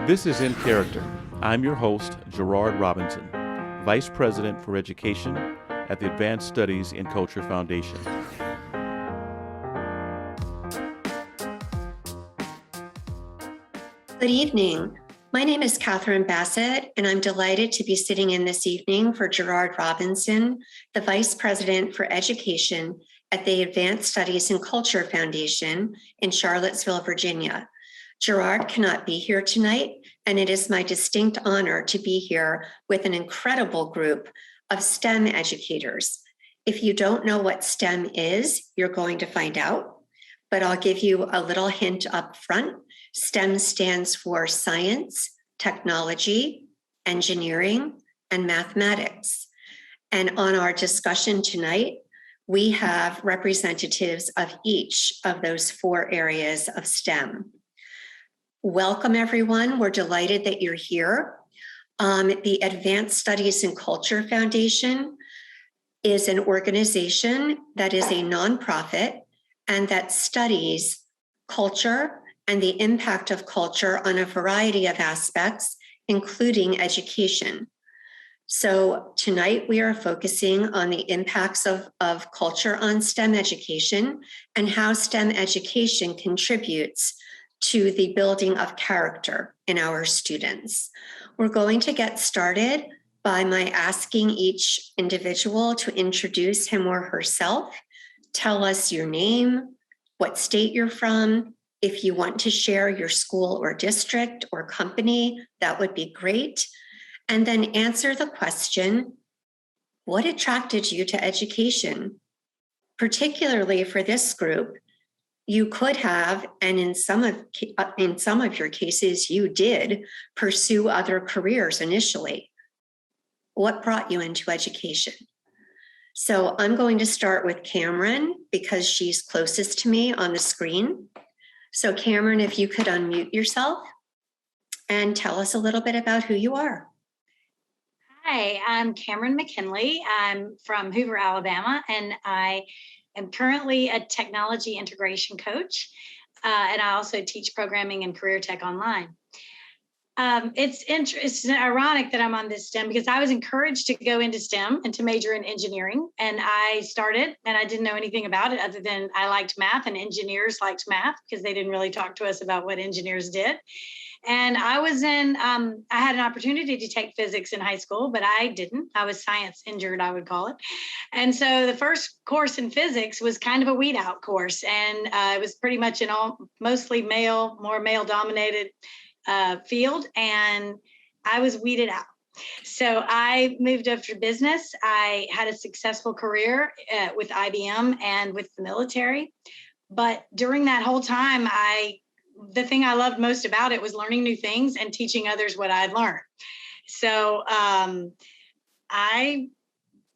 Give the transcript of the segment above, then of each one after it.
This is In Character. I'm your host, Gerard Robinson, Vice President for Education at the Advanced Studies in Culture Foundation. Good evening. My name is Catherine Bassett, and I'm delighted to be sitting in this evening for Gerard Robinson, the Vice President for Education at the Advanced Studies in Culture Foundation in Charlottesville, Virginia. Gerard cannot be here tonight, and it is my distinct honor to be here with an incredible group of STEM educators. If you don't know what STEM is, you're going to find out, but I'll give you a little hint up front. STEM stands for science, technology, engineering, and mathematics. And on our discussion tonight, we have representatives of each of those four areas of STEM. Welcome, everyone. We're delighted that you're here. The Advanced Studies in Culture Foundation is an organization that is a nonprofit and that studies culture and the impact of culture on a variety of aspects, including education. So tonight we are focusing on the impacts of culture on STEM education and how STEM education contributes to the building of character in our students. We're going to get started by my asking each individual to introduce him or herself, tell us your name, what state you're from. If you want to share your school or district or company, that would be great. And then answer the question, what attracted you to education? Particularly for this group, you could have, and in some of your cases, you did pursue other careers initially. What brought you into education? So I'm going to start with Cameron because she's closest to me on the screen. So Cameron, if you could unmute yourself and tell us a little bit about who you are. Hi, I'm Cameron McKinley. I'm from Hoover, Alabama, and I am currently a technology integration coach, and I also teach programming and career tech online. It's ironic that I'm on this STEM because I was encouraged to go into STEM and to major in engineering, and I started, and I didn't know anything about it other than I liked math, and engineers liked math because they didn't really talk to us about what engineers did. And I had an opportunity to take physics in high school, but I didn't. I was science injured, I would call it. And so the first course in physics was kind of a weed out course. And it was pretty much mostly more male dominated field. And I was weeded out. So I moved up to business. I had a successful career with IBM and with the military. But during that whole time, the thing I loved most about it was learning new things and teaching others what I'd learned. So I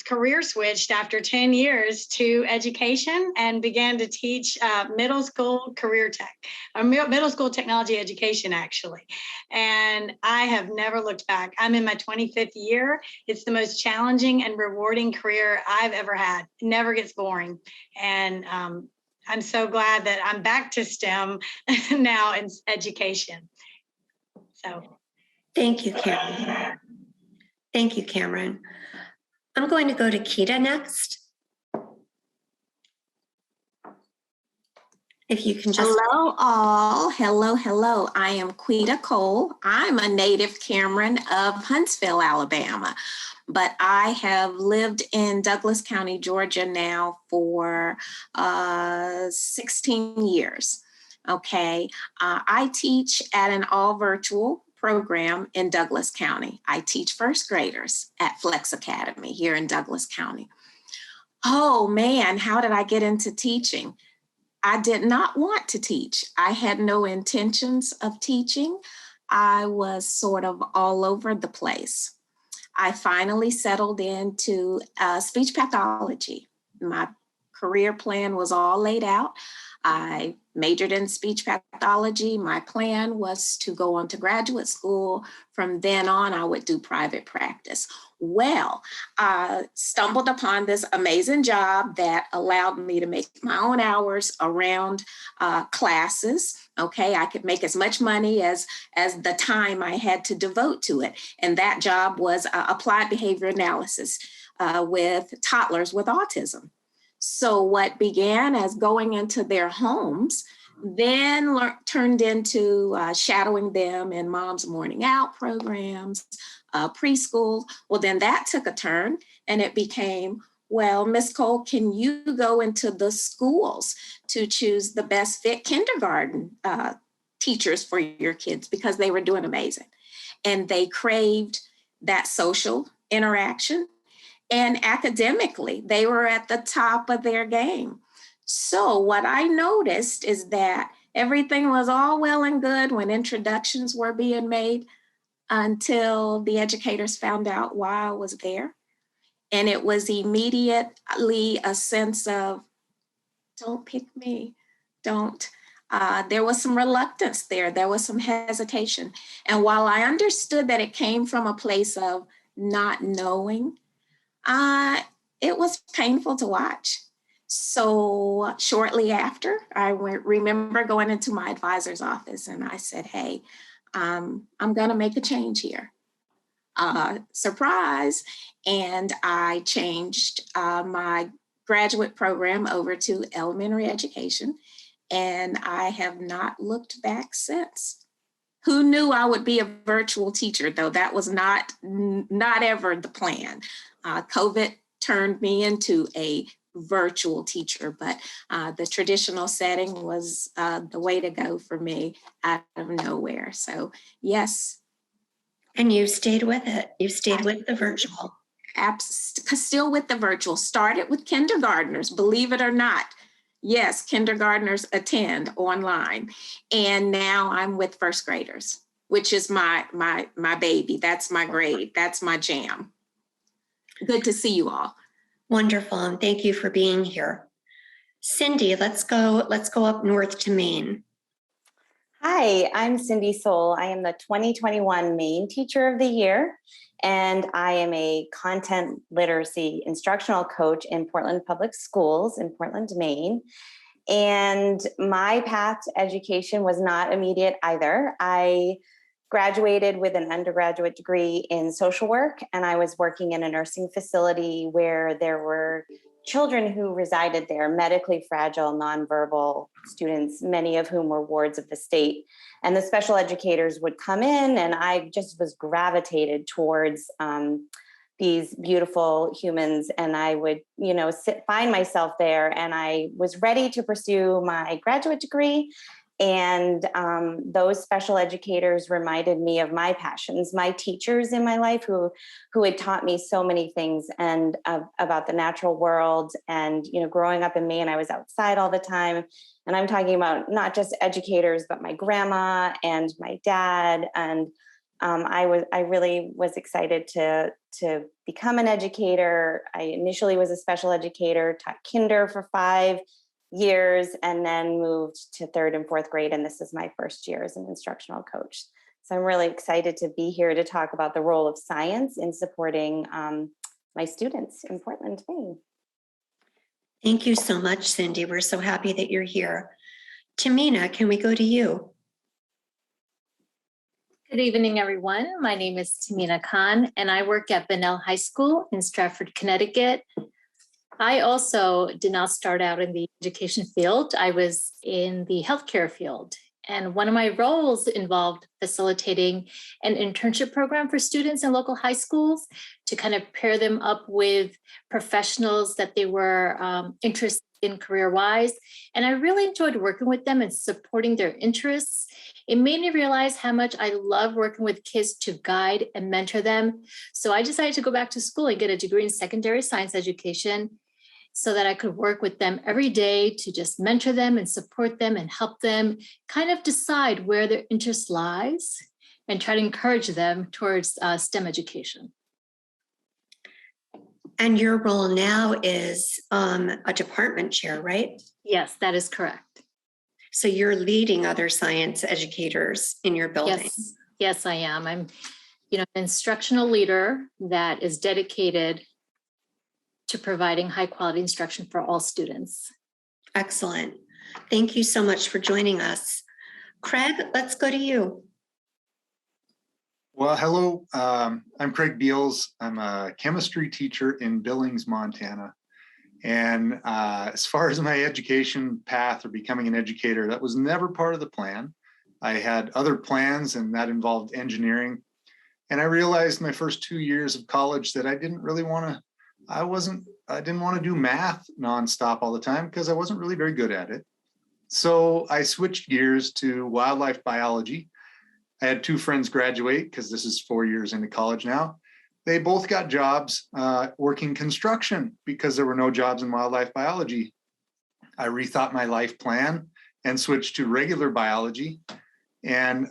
career switched after 10 years to education and began to teach middle school career tech, or middle school technology education, actually. And I have never looked back. I'm in my 25th year. It's the most challenging and rewarding career I've ever had. It never gets boring. And I'm so glad that I'm back to STEM now in education. So, thank you, Cameron. Thank you, Cameron. I'm going to go to Quita next. If you can just... Hello, all. Hello. I am Quita Cole. I'm a native Cameron of Huntsville, Alabama, but I have lived in Douglas County, Georgia now for 16 years. Okay. I teach at an all virtual program in Douglas County. I teach first graders at Flex Academy here in Douglas County. Oh man, how did I get into teaching? I did not want to teach. I had no intentions of teaching. I was sort of all over the place. I finally settled into speech pathology. My career plan was all laid out. I majored in speech pathology. My plan was to go on to graduate school. From then on, I would do private practice. Well, I stumbled upon this amazing job that allowed me to make my own hours around classes. Okay, I could make as much money as the time I had to devote to it. And that job was applied behavior analysis with toddlers with autism. So what began as going into their homes then turned into shadowing them in Mom's Morning Out programs, preschool. Well, then that took a turn and it became, well, Miss Cole, can you go into the schools to choose the best fit kindergarten teachers for your kids, because they were doing amazing. And they craved that social interaction. And academically, they were at the top of their game. So what I noticed is that everything was all well and good when introductions were being made until the educators found out why I was there. And it was immediately a sense of, don't pick me, don't. There was some reluctance there. There was some hesitation. And while I understood that it came from a place of not knowing, it was painful to watch. So shortly after, I remember going into my advisor's office and I said, hey, I'm going to make a change here. Surprise. And I changed my graduate program over to elementary education. And I have not looked back since. Who knew I would be a virtual teacher, though? That was not ever the plan. COVID turned me into a virtual teacher, but the traditional setting was the way to go for me out of nowhere. So yes. And you stayed with it. You stayed with the virtual. Still with the virtual. Started with kindergartners, believe it or not. Yes, kindergartners attend online. And now I'm with first graders, which is my baby. That's my grade. That's my jam. Good to see you all. Wonderful, and thank you for being here. Cindy, let's go up north to Maine. Hi, I'm Cindy Soule. I am the 2021 Maine Teacher of the Year, and I am a content literacy instructional coach in Portland Public Schools in Portland, Maine. And my path to education was not immediate either. I graduated with an undergraduate degree in social work, and I was working in a nursing facility where there were children who resided there, medically fragile, nonverbal students, many of whom were wards of the state. And the special educators would come in, and I just was gravitated towards these beautiful humans. And I would, find myself there, and I was ready to pursue my graduate degree. And those special educators reminded me of my passions, my teachers in my life who had taught me so many things and about the natural world. And, growing up in Maine, I was outside all the time. And I'm talking about not just educators, but my grandma and my dad. And I really was excited to become an educator. I initially was a special educator, taught kinder for 5 years, and then moved to 3rd and 4th grade. And this is my first year as an instructional coach. So I'm really excited to be here to talk about the role of science in supporting my students in Portland, Maine. Thank you so much, Cindy. We're so happy that you're here. Tehmina, can we go to you? Good evening, everyone. My name is Tehmina Khan, and I work at Bunnell High School in Stratford, Connecticut. I also did not start out in the education field. I was in the healthcare field. And one of my roles involved facilitating an internship program for students in local high schools to kind of pair them up with professionals that they were interested in career-wise. And I really enjoyed working with them and supporting their interests. It made me realize how much I love working with kids to guide and mentor them. So I decided to go back to school and get a degree in secondary science education so that I could work with them every day to just mentor them and support them and help them kind of decide where their interest lies and try to encourage them towards STEM education. And your role now is a department chair, right? Yes, that is correct. So you're leading other science educators in your building. Yes, I am. I'm, an instructional leader that is dedicated to providing high quality instruction for all students. Excellent. Thank you so much for joining us. Craig, let's go to you. Well, hello, I'm Craig Beals. I'm a chemistry teacher in Billings, Montana. And as far as my education path or becoming an educator, that was never part of the plan. I had other plans, and that involved engineering. And I realized my first 2 years of college that I didn't really want to, I didn't want to do math nonstop all the time because I wasn't really very good at it. So I switched gears to wildlife biology. I had 2 friends graduate because this is 4 years into college now. They both got jobs working construction because there were no jobs in wildlife biology. I rethought my life plan and switched to regular biology. And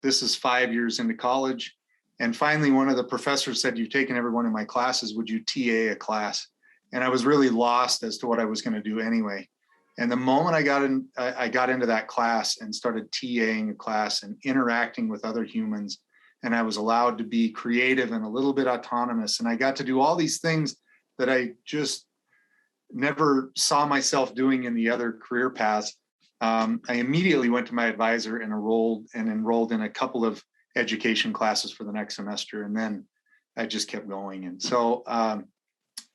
this is 5 years into college. And finally, one of the professors said, "You've taken every one of my classes, would you TA a class?" And I was really lost as to what I was going to do anyway. And the moment I got into that class and started TAing a class and interacting with other humans, and I was allowed to be creative and a little bit autonomous, and I got to do all these things that I just never saw myself doing in the other career paths. I immediately went to my advisor and enrolled in a couple of education classes for the next semester, and then I just kept going. And so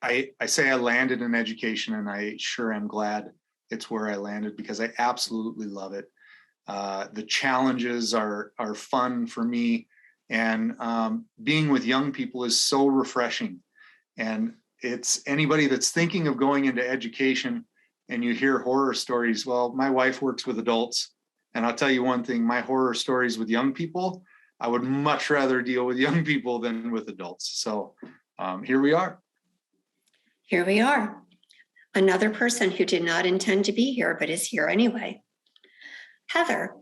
I say I landed in education, and I sure am glad it's where I landed because I absolutely love it. The challenges are fun for me, and being with young people is so refreshing. And it's anybody that's thinking of going into education and you hear horror stories. Well, my wife works with adults, and I'll tell you one thing, my horror stories with young people, I would much rather deal with young people than with adults. So here we are. Here we are. Another person who did not intend to be here, but is here anyway. Heather.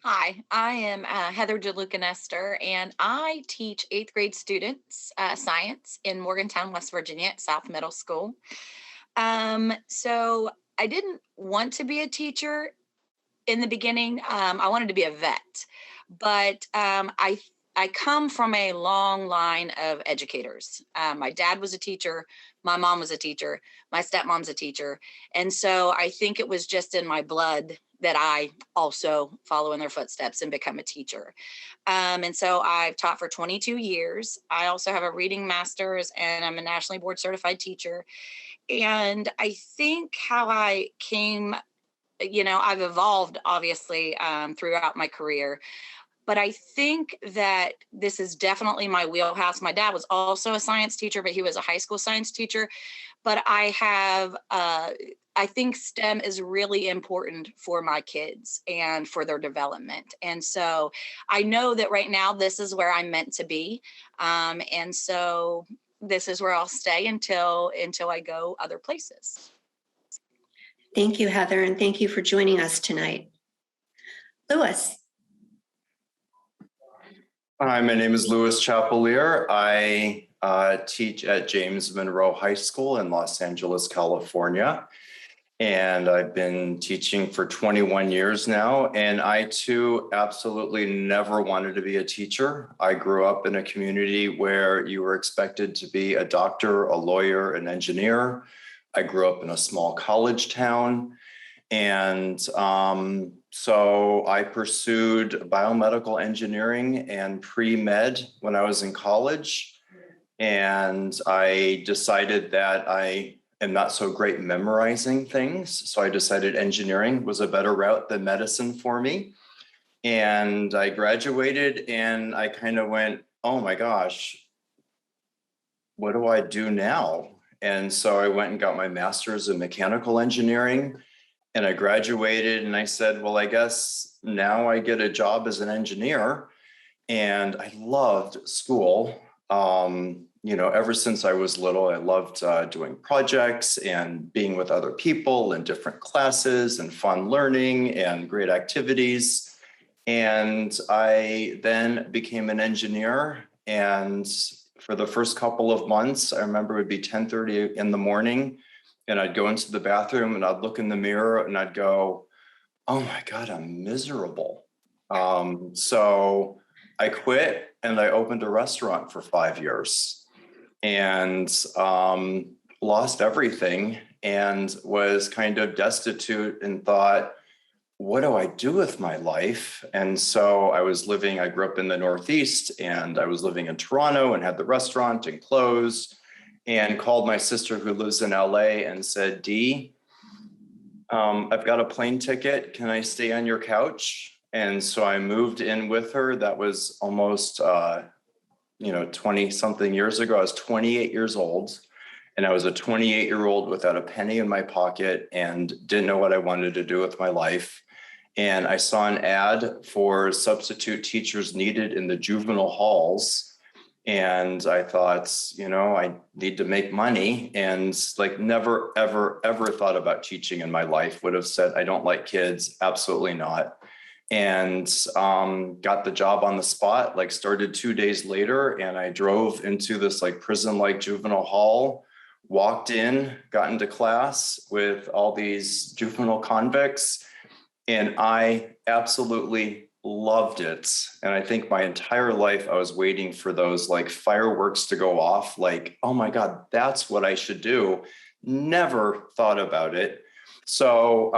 Hi, I am Heather DeLucanester, and I teach 8th grade students science in Morgantown, West Virginia at South Middle School. So I didn't want to be a teacher in the beginning. I wanted to be a vet, but I come from a long line of educators. My dad was a teacher. My mom was a teacher. My stepmom's a teacher. And so I think it was just in my blood that I also follow in their footsteps and become a teacher. And so I've taught for 22 years. I also have a reading master's, and I'm a nationally board certified teacher. And I think how I came, I've evolved obviously throughout my career. But I think that this is definitely my wheelhouse. My dad was also a science teacher, but he was a high school science teacher. But I think STEM is really important for my kids and for their development. And so I know that right now this is where I'm meant to be. And so this is where I'll stay until I go other places. Thank you, Heather, and thank you for joining us tonight. Louis. Hi, my name is Louis Chappelear. I teach at James Monroe High School in Los Angeles, California. And I've been teaching for 21 years now. And I too absolutely never wanted to be a teacher. I grew up in a community where you were expected to be a doctor, a lawyer, an engineer. I grew up in a small college town. And so I pursued biomedical engineering and pre-med when I was in college. And I decided that I am not so great memorizing things. So I decided engineering was a better route than medicine for me. And I graduated and I kind of went, oh my gosh, what do I do now? And so I went and got my master's in mechanical engineering. And I graduated and I said, well, I guess now I get a job as an engineer. And I loved school. Ever since I was little, I loved doing projects and being with other people in different classes and fun learning and great activities. And I then became an engineer. And for the first couple of months, I remember it would be 10:30 in the morning. and I'd go into the bathroom and I'd look in the mirror and I'd go, oh my God, I'm miserable. So I quit and I opened a restaurant for 5 years and lost everything and was kind of destitute and thought, what do I do with my life? And so I grew up in the Northeast and I was living in Toronto and had the restaurant and closed and called my sister who lives in LA and said, Dee, I've got a plane ticket. Can I stay on your couch? And so I moved in with her. That was almost, 20 something years ago. I was 28 years old. And I was a 28-year-old without a penny in my pocket and didn't know what I wanted to do with my life. And I saw an ad for substitute teachers needed in the juvenile halls. And I thought, I need to make money, and never, ever, ever thought about teaching in my life. Would have said, I don't like kids. Absolutely not. And got the job on the spot, started 2 days later. And I drove into this prison-like juvenile hall, walked in, got into class with all these juvenile convicts. And I absolutely loved it. And I think my entire life I was waiting for those fireworks to go off, oh my God, that's what I should do. Never thought about it. So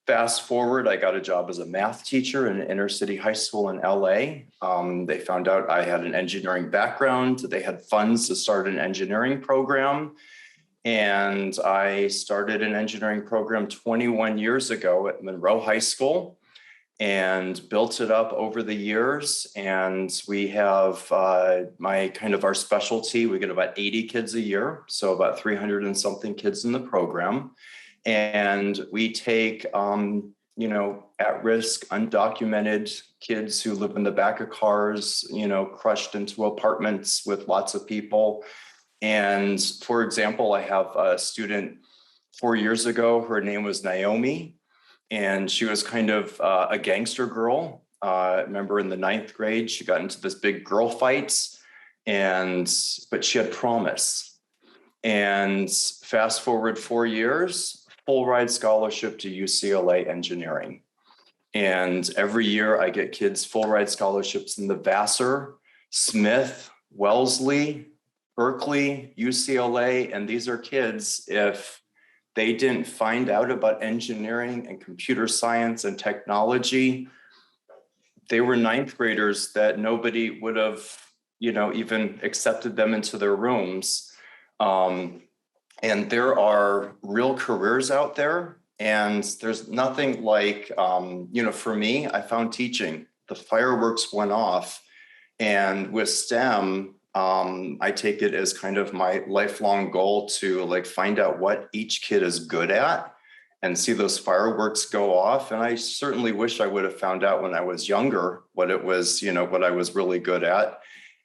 fast forward, I got a job as a math teacher in an inner city high school in LA. They found out I had an engineering background. They had funds to start an engineering program. And I started an engineering program 21 years ago at Monroe High School and built it up over the years. And we have our specialty. We get about 80 kids a year, so about 300 and something kids in the program. And we take, at-risk, undocumented kids who live in the back of cars, crushed into apartments with lots of people. And for example, I have a student 4 years ago, her name was Naomi, and she was kind of a gangster girl. I remember in the 9th grade, she got into this big girl fight, but she had promise. And fast forward 4 years, full ride scholarship to UCLA engineering. And every year I get kids full ride scholarships in the Vassar, Smith, Wellesley, Berkeley, UCLA, and these are kids, if they didn't find out about engineering and computer science and technology, they were 9th graders that nobody would have, even accepted them into their rooms. And there are real careers out there, and there's nothing for me, I found teaching. The fireworks went off, and with STEM, I take it as kind of my lifelong goal to find out what each kid is good at and see those fireworks go off. And I certainly wish I would have found out when I was younger what it was, what I was really good at.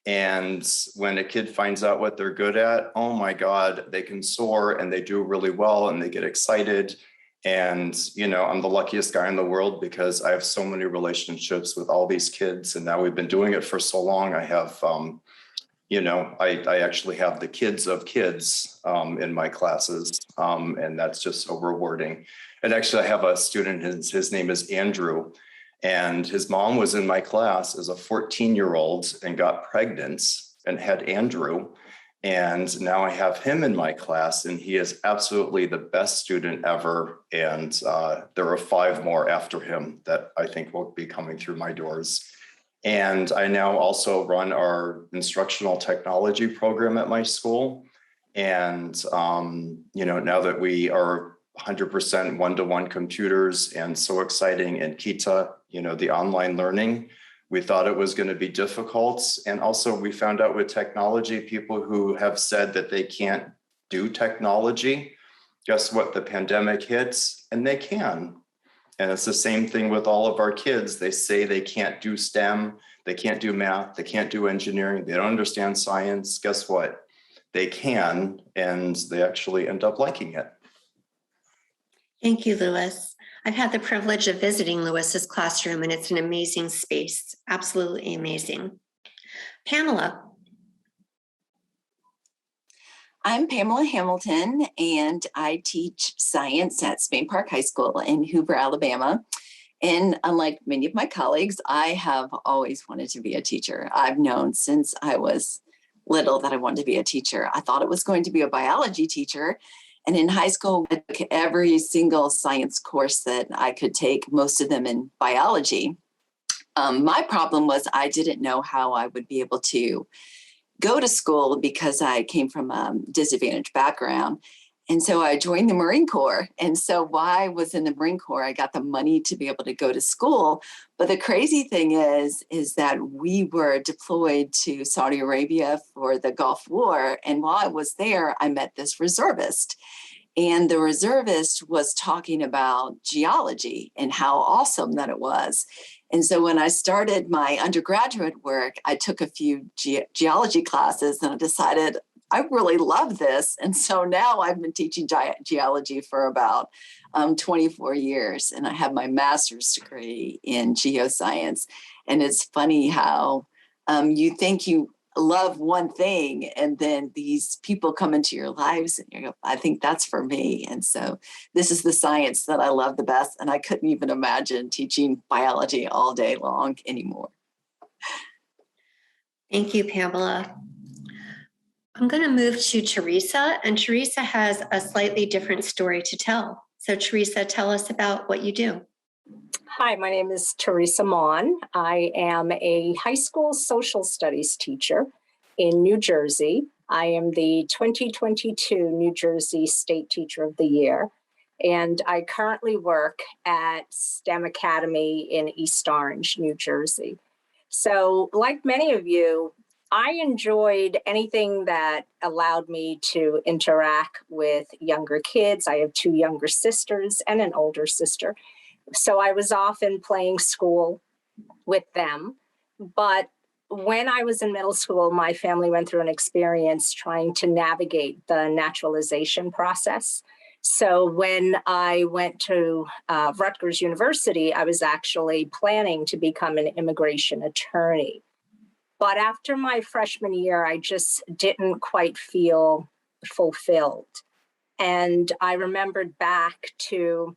And when a kid finds out what they're good at, oh my God, they can soar and they do really well and they get excited. And, I'm the luckiest guy in the world because I have so many relationships with all these kids. And now we've been doing it for so long. I have, I actually have the kids of kids in my classes, and that's just so rewarding. And actually, I have a student, his name is Andrew, and his mom was in my class as a 14-year-old and got pregnant and had Andrew. And now I have him in my class, and he is absolutely the best student ever. And there are 5 more after him that I think will be coming through my doors. And I now also run our instructional technology program at my school. And, now that we are 100% one-to-one computers and so exciting in Quita, the online learning, we thought it was going to be difficult. And also we found out with technology, people who have said that they can't do technology, guess what? The pandemic hits and they can. And it's the same thing with all of our kids. They say they can't do STEM, they can't do math, they can't do engineering, they don't understand science. Guess what? They can, and they actually end up liking it. Thank you, Louis. I've had the privilege of visiting Louis's classroom, and it's an amazing space, absolutely amazing. Pamela. I'm Pamela Hamilton, and I teach science at Spain Park High School in Hoover, Alabama. And unlike many of my colleagues, I have always wanted to be a teacher. I've known since I was little that I wanted to be a teacher. I thought it was going to be a biology teacher. And in high school, I took every single science course that I could take, most of them in biology. My problem was I didn't know how I would be able to go to school because I came from a disadvantaged background. And so I joined the Marine Corps. And so while I was in the Marine Corps, I got the money to be able to go to school. But the crazy thing is that we were deployed to Saudi Arabia for the Gulf War. And while I was there, I met this reservist. And the reservist was talking about geology and how awesome that it was. And so when I started my undergraduate work, I took a few geology classes and I decided I really love this. And so now I've been teaching geology for about 24 years, and I have my master's degree in geoscience. And it's funny how you think you love one thing, and then these people come into your lives and you go, I think that's for me. And so this is the science that I love the best. And I couldn't even imagine teaching biology all day long anymore. Thank you, Pamela. I'm going to move to Theresa, and Theresa has a slightly different story to tell. So Theresa, tell us about what you do. Hi, my name is Theresa Maughan. I am a high school social studies teacher in New Jersey. I am the 2022 New Jersey State Teacher of the Year, and I currently work at STEM Academy in East Orange, New Jersey. So like many of you, I enjoyed anything that allowed me to interact with younger kids. I have two younger sisters and an older sister. So I was often playing school with them. But when I was in middle school, my family went through an experience trying to navigate the naturalization process. So when I went to Rutgers University, I was actually planning to become an immigration attorney. But after my freshman year, I just didn't quite feel fulfilled. And I remembered back to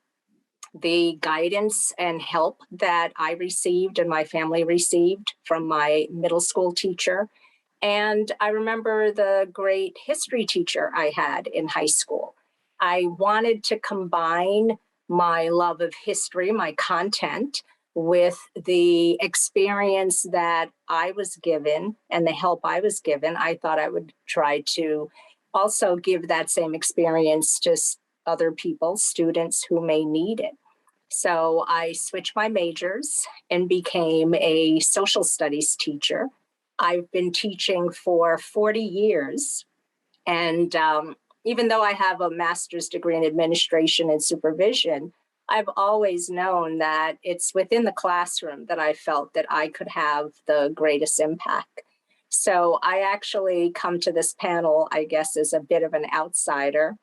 the guidance and help that I received and my family received from my middle school teacher. And I remember the great history teacher I had in high school. I wanted to combine my love of history, my content, with the experience that I was given and the help I was given. I thought I would try to also give that same experience to other people, students who may need it. So I switched my majors and became a social studies teacher. I've been teaching for 40 years. And even though I have a master's degree in administration and supervision, I've always known that it's within the classroom that I felt that I could have the greatest impact. So I actually come to this panel, I guess, as a bit of an outsider,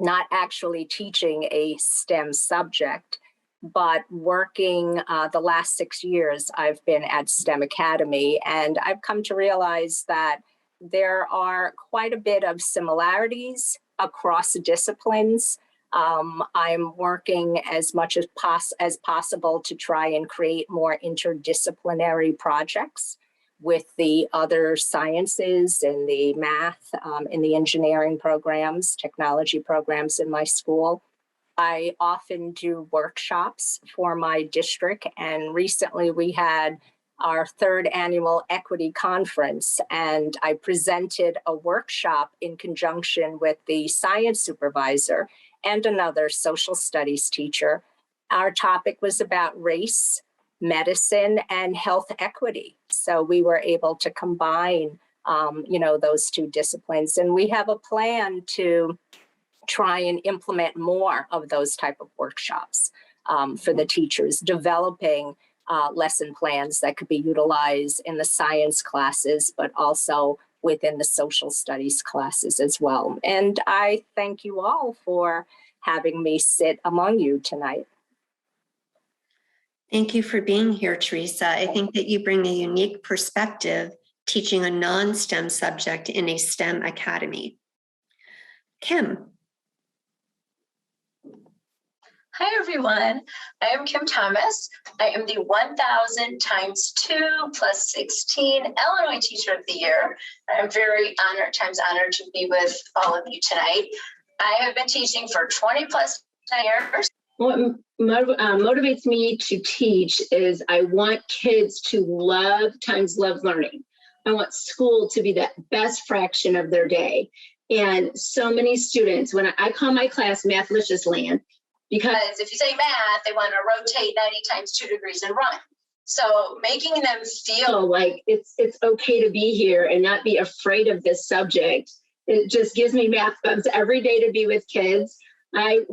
not actually teaching a STEM subject, but working the last 6 years I've been at STEM Academy. And I've come to realize that there are quite a bit of similarities across disciplines. I'm working as much as possible to try and create more interdisciplinary projects with the other sciences and the math and the engineering programs, technology programs in my school. I often do workshops for my district, and recently we had our third annual equity conference, and I presented a workshop in conjunction with the science supervisor and another social studies teacher. Our topic was about race, medicine, and health equity. So we were able to combine, those two disciplines. And we have a plan to try and implement more of those type of workshops for the teachers, developing lesson plans that could be utilized in the science classes, but also within the social studies classes as well. And I thank you all for having me sit among you tonight. Thank you for being here, Theresa. I think that you bring a unique perspective teaching a non-STEM subject in a STEM academy. Kim. Hi, everyone. I am Kim Thomas. I am the 1000 times 2 plus 16 Illinois Teacher of the Year. I'm very honored to be with all of you tonight. I have been teaching for 20 plus years. What motivates me to teach is I want kids to love learning. I want school to be that best fraction of their day. And so many students, when I call my class Mathlicious Land, because if you say math, they want to rotate 90 times 2 degrees and run. So making them feel like it's okay to be here and not be afraid of this subject. It just gives me math bumps every day to be with kids. I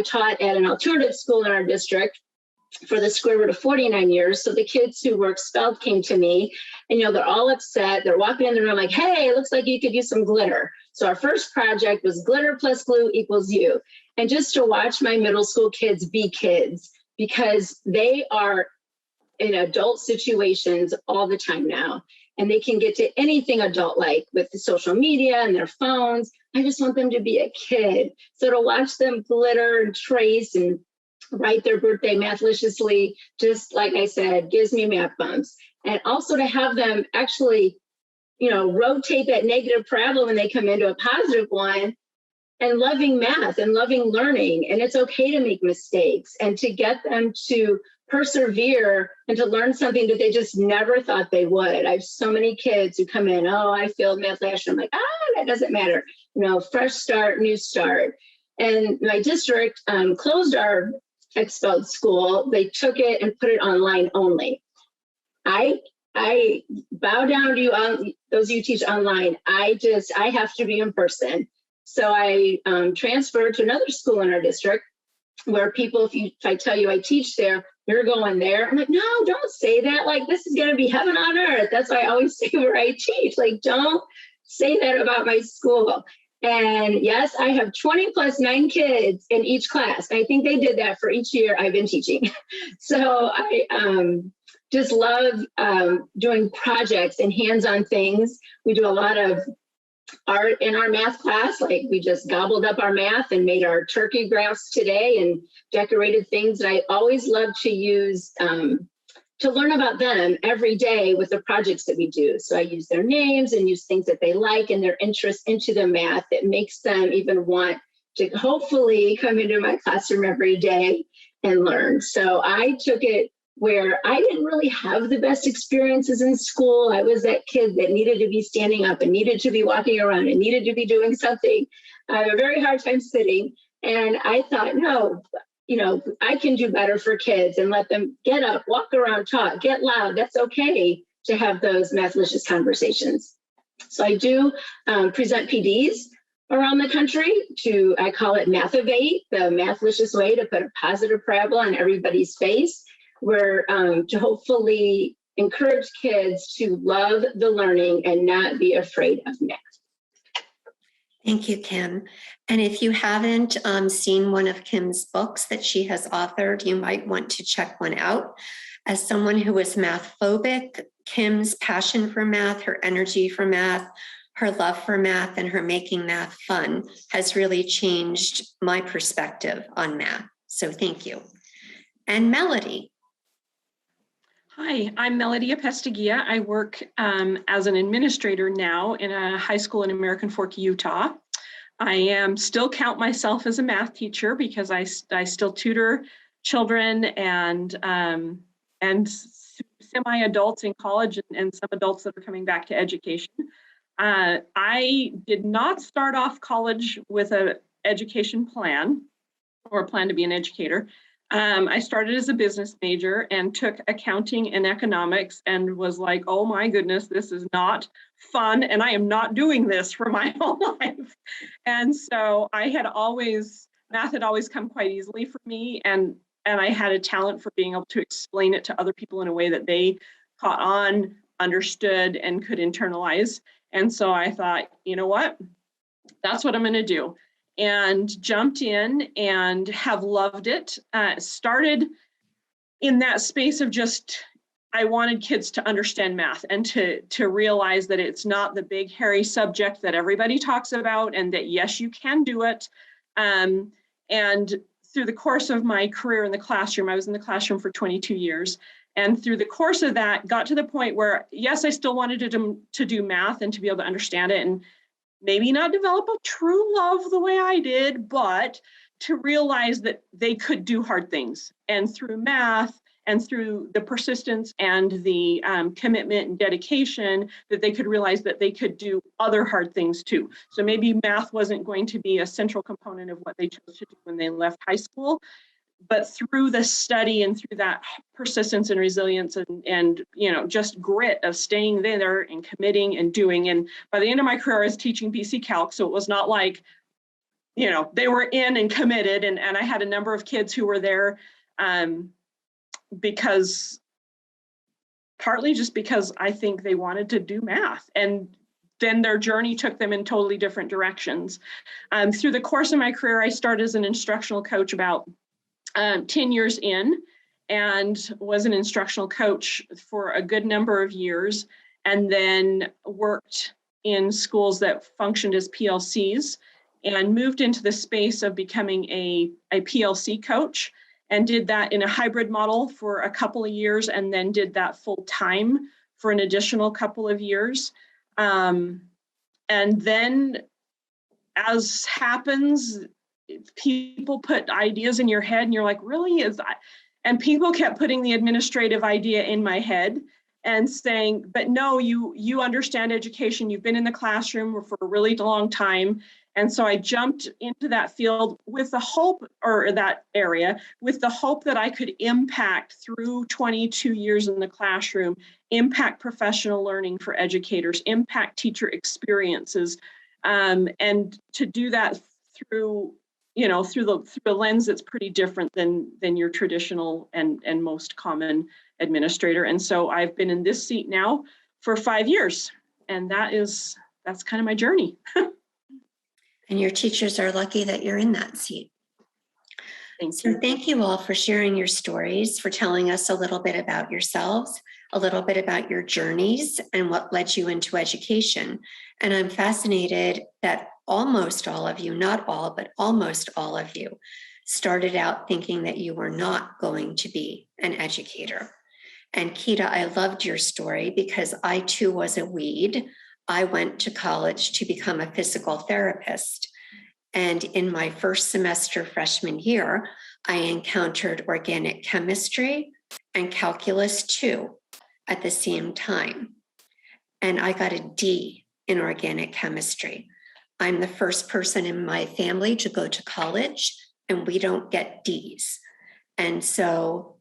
taught at an alternative school in our district for the square root of 49 years. So the kids who were expelled came to me and, they're all upset. They're walking in the room like, hey, it looks like you could use some glitter. So our first project was glitter plus glue equals you. And just to watch my middle school kids be kids, because they are in adult situations all the time now, and they can get to anything adult-like with the social media and their phones. I just want them to be a kid. So to watch them glitter and trace and write their birthday mathliciously, just like I said, gives me math bumps. And also to have them actually, rotate that negative parabola when they come into a positive one, and loving math and loving learning. And it's okay to make mistakes and to get them to persevere and to learn something that they just never thought they would. I have so many kids who come in, oh, I failed math last year. I'm like, that doesn't matter. Fresh start, new start. And my district closed our expelled school. They took it and put it online only. I bow down to you, those of you who teach online. I have to be in person. So I transferred to another school in our district where people, if I tell you I teach there, you're going there. I'm like, no, don't say that. Like, this is going to be heaven on earth. That's why I always say where I teach. Like, don't say that about my school. And yes, I have 20 plus 9 kids in each class. I think they did that for each year I've been teaching. So I just love doing projects and hands-on things. We do a lot of art in our math class. Like, we just gobbled up our math and made our turkey graphs today and decorated things. And I always love to use to learn about them every day with the projects that we do. So I use their names and use things that they like and their interest into the math that makes them even want to hopefully come into my classroom every day and learn. So I took it where I didn't really have the best experiences in school. I was that kid that needed to be standing up and needed to be walking around and needed to be doing something. I have a very hard time sitting. And I thought, no, I can do better for kids and let them get up, walk around, talk, get loud. That's okay to have those mathlicious conversations. So I do present PDs around the country I call it Mathavate, the mathlicious way to put a positive parabola on everybody's face. Where to hopefully encourage kids to love the learning and not be afraid of math. Thank you, Kim. And if you haven't seen one of Kim's books that she has authored, you might want to check one out. As someone who is math phobic, Kim's passion for math, her energy for math, her love for math, and her making math fun has really changed my perspective on math. So thank you. And Melodie. Hi, I'm Melodie Apezteguia. I work as an administrator now in a high school in American Fork, Utah. I still count myself as a math teacher because I still tutor children and semi-adults in college and some adults that are coming back to education. I did not start off college with an education plan or a plan to be an educator. I started as a business major and took accounting and economics and was like, oh my goodness, this is not fun. And I am not doing this for my whole life. And so math had always come quite easily for me. And I had a talent for being able to explain it to other people in a way that they caught on, understood, and could internalize. And so I thought, you know what, that's what I'm going to do. And jumped in and have loved it. Started in that space of just I wanted kids to understand math and to realize that it's not the big hairy subject that everybody talks about, and that yes, you can do it. And through the course of my career in the classroom, I was in the classroom for 22 years. And through the course of that, got to the point where, yes, I still wanted to do math and to be able to understand it, and maybe not develop a true love the way I did, but to realize that they could do hard things. And through math and through the persistence and the commitment and dedication, that they could realize that they could do other hard things too. So maybe math wasn't going to be a central component of what they chose to do when they left high school, but through the study and through that persistence and resilience and just grit of staying there and committing and doing. And by the end of my career, I was teaching BC Calc. So it was not like, they were in and committed. And I had a number of kids who were there because I think they wanted to do math. And then their journey took them in totally different directions. Through the course of my career, I started as an instructional coach about 10 years in, and was an instructional coach for a good number of years, and then worked in schools that functioned as PLCs, and moved into the space of becoming a PLC coach, and did that in a hybrid model for a couple of years, and then did that full time for an additional couple of years. And then, as happens, people put ideas in your head and you're like, really? And people kept putting the administrative idea in my head and saying, but no, you understand education. You've been in the classroom for a really long time. And so I jumped into that field with the hope, or that area, with the hope that I could impact through 22 years in the classroom, impact professional learning for educators, impact teacher experiences, and to do that through the lens that's pretty different than your traditional and most common administrator. And so I've been in this seat now for 5 years, and that's kind of my journey. And your teachers are lucky that you're in that seat. Thank you all for sharing your stories, for telling us a little bit about yourselves, a little bit about your journeys and what led you into education. And I'm fascinated that almost all of you, not all, but almost all of you, started out thinking that you were not going to be an educator. And Quita, I loved your story because I too was a weed. I went to college to become a physical therapist. And in my first semester freshman year, I encountered organic chemistry and calculus 2 at the same time. And I got a D in organic chemistry. I'm the first person in my family to go to college, and we don't get Ds. And so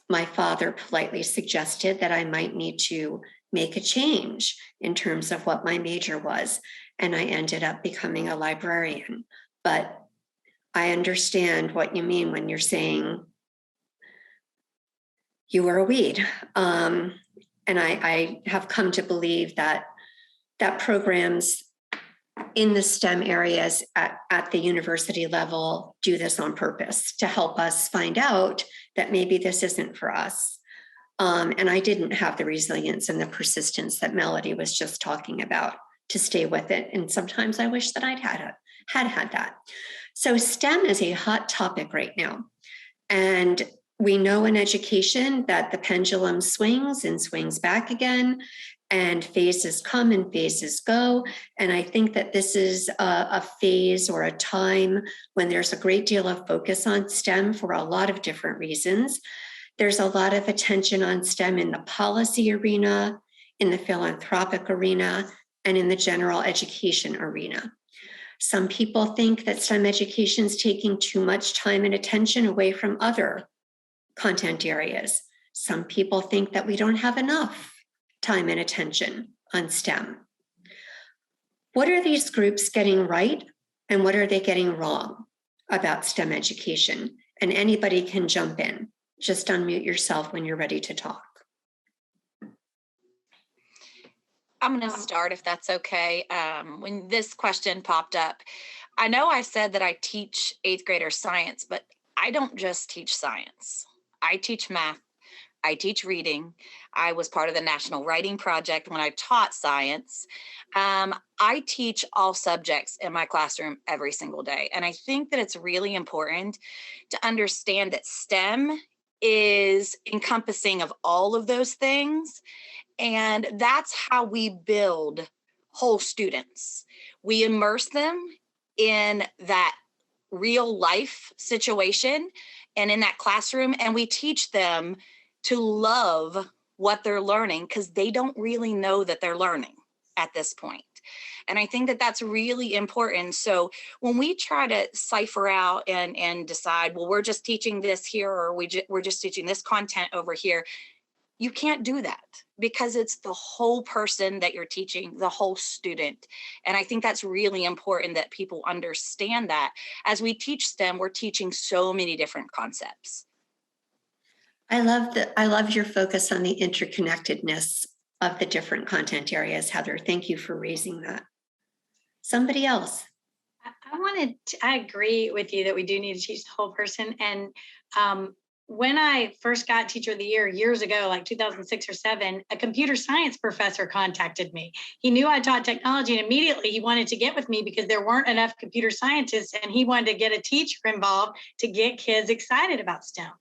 my father politely suggested that I might need to make a change in terms of what my major was. And I ended up becoming a librarian. But I understand what you mean when you're saying you were a weed. And I have come to believe that programs in the STEM areas at the university level do this on purpose to help us find out that maybe this isn't for us. And I didn't have the resilience and the persistence that Melodie was just talking about to stay with it. And sometimes I wish that I'd had that. So STEM is a hot topic right now. And we know in education that the pendulum swings and swings back again, and phases come and phases go. And I think that this is a phase or a time when there's a great deal of focus on STEM for a lot of different reasons. There's a lot of attention on STEM in the policy arena, in the philanthropic arena, and in the general education arena. Some people think that STEM education is taking too much time and attention away from other content areas. Some people think that we don't have enough time and attention on STEM. What are these groups getting right, and what are they getting wrong about STEM education? And anybody can jump in. Just unmute yourself when you're ready to talk. I'm going to start if that's okay. When this question popped up, I know I said that I teach 8th grader science, but I don't just teach science. I teach math. I teach reading. I was part of the National Writing Project when I taught science. I teach all subjects in my classroom every single day. And I think that it's really important to understand that STEM is encompassing of all of those things. And that's how we build whole students. We immerse them in that real life situation and in that classroom, and we teach them to love what they're learning because they don't really know that they're learning at this point. And I think that that's really important. So when we try to cipher out and decide, well, we're just teaching this here, or we're just teaching this content over here, you can't do that because it's the whole person that you're teaching, the whole student. And I think that's really important that people understand that. As we teach STEM, we're teaching so many different concepts. I love your focus on the interconnectedness of the different content areas, Heather. Thank you for raising that. Somebody else. I agree with you that we do need to teach the whole person. And when I first got Teacher of the Year years ago, like 2006 or 7, a computer science professor contacted me. He knew I taught technology, and immediately he wanted to get with me because there weren't enough computer scientists, and he wanted to get a teacher involved to get kids excited about STEM.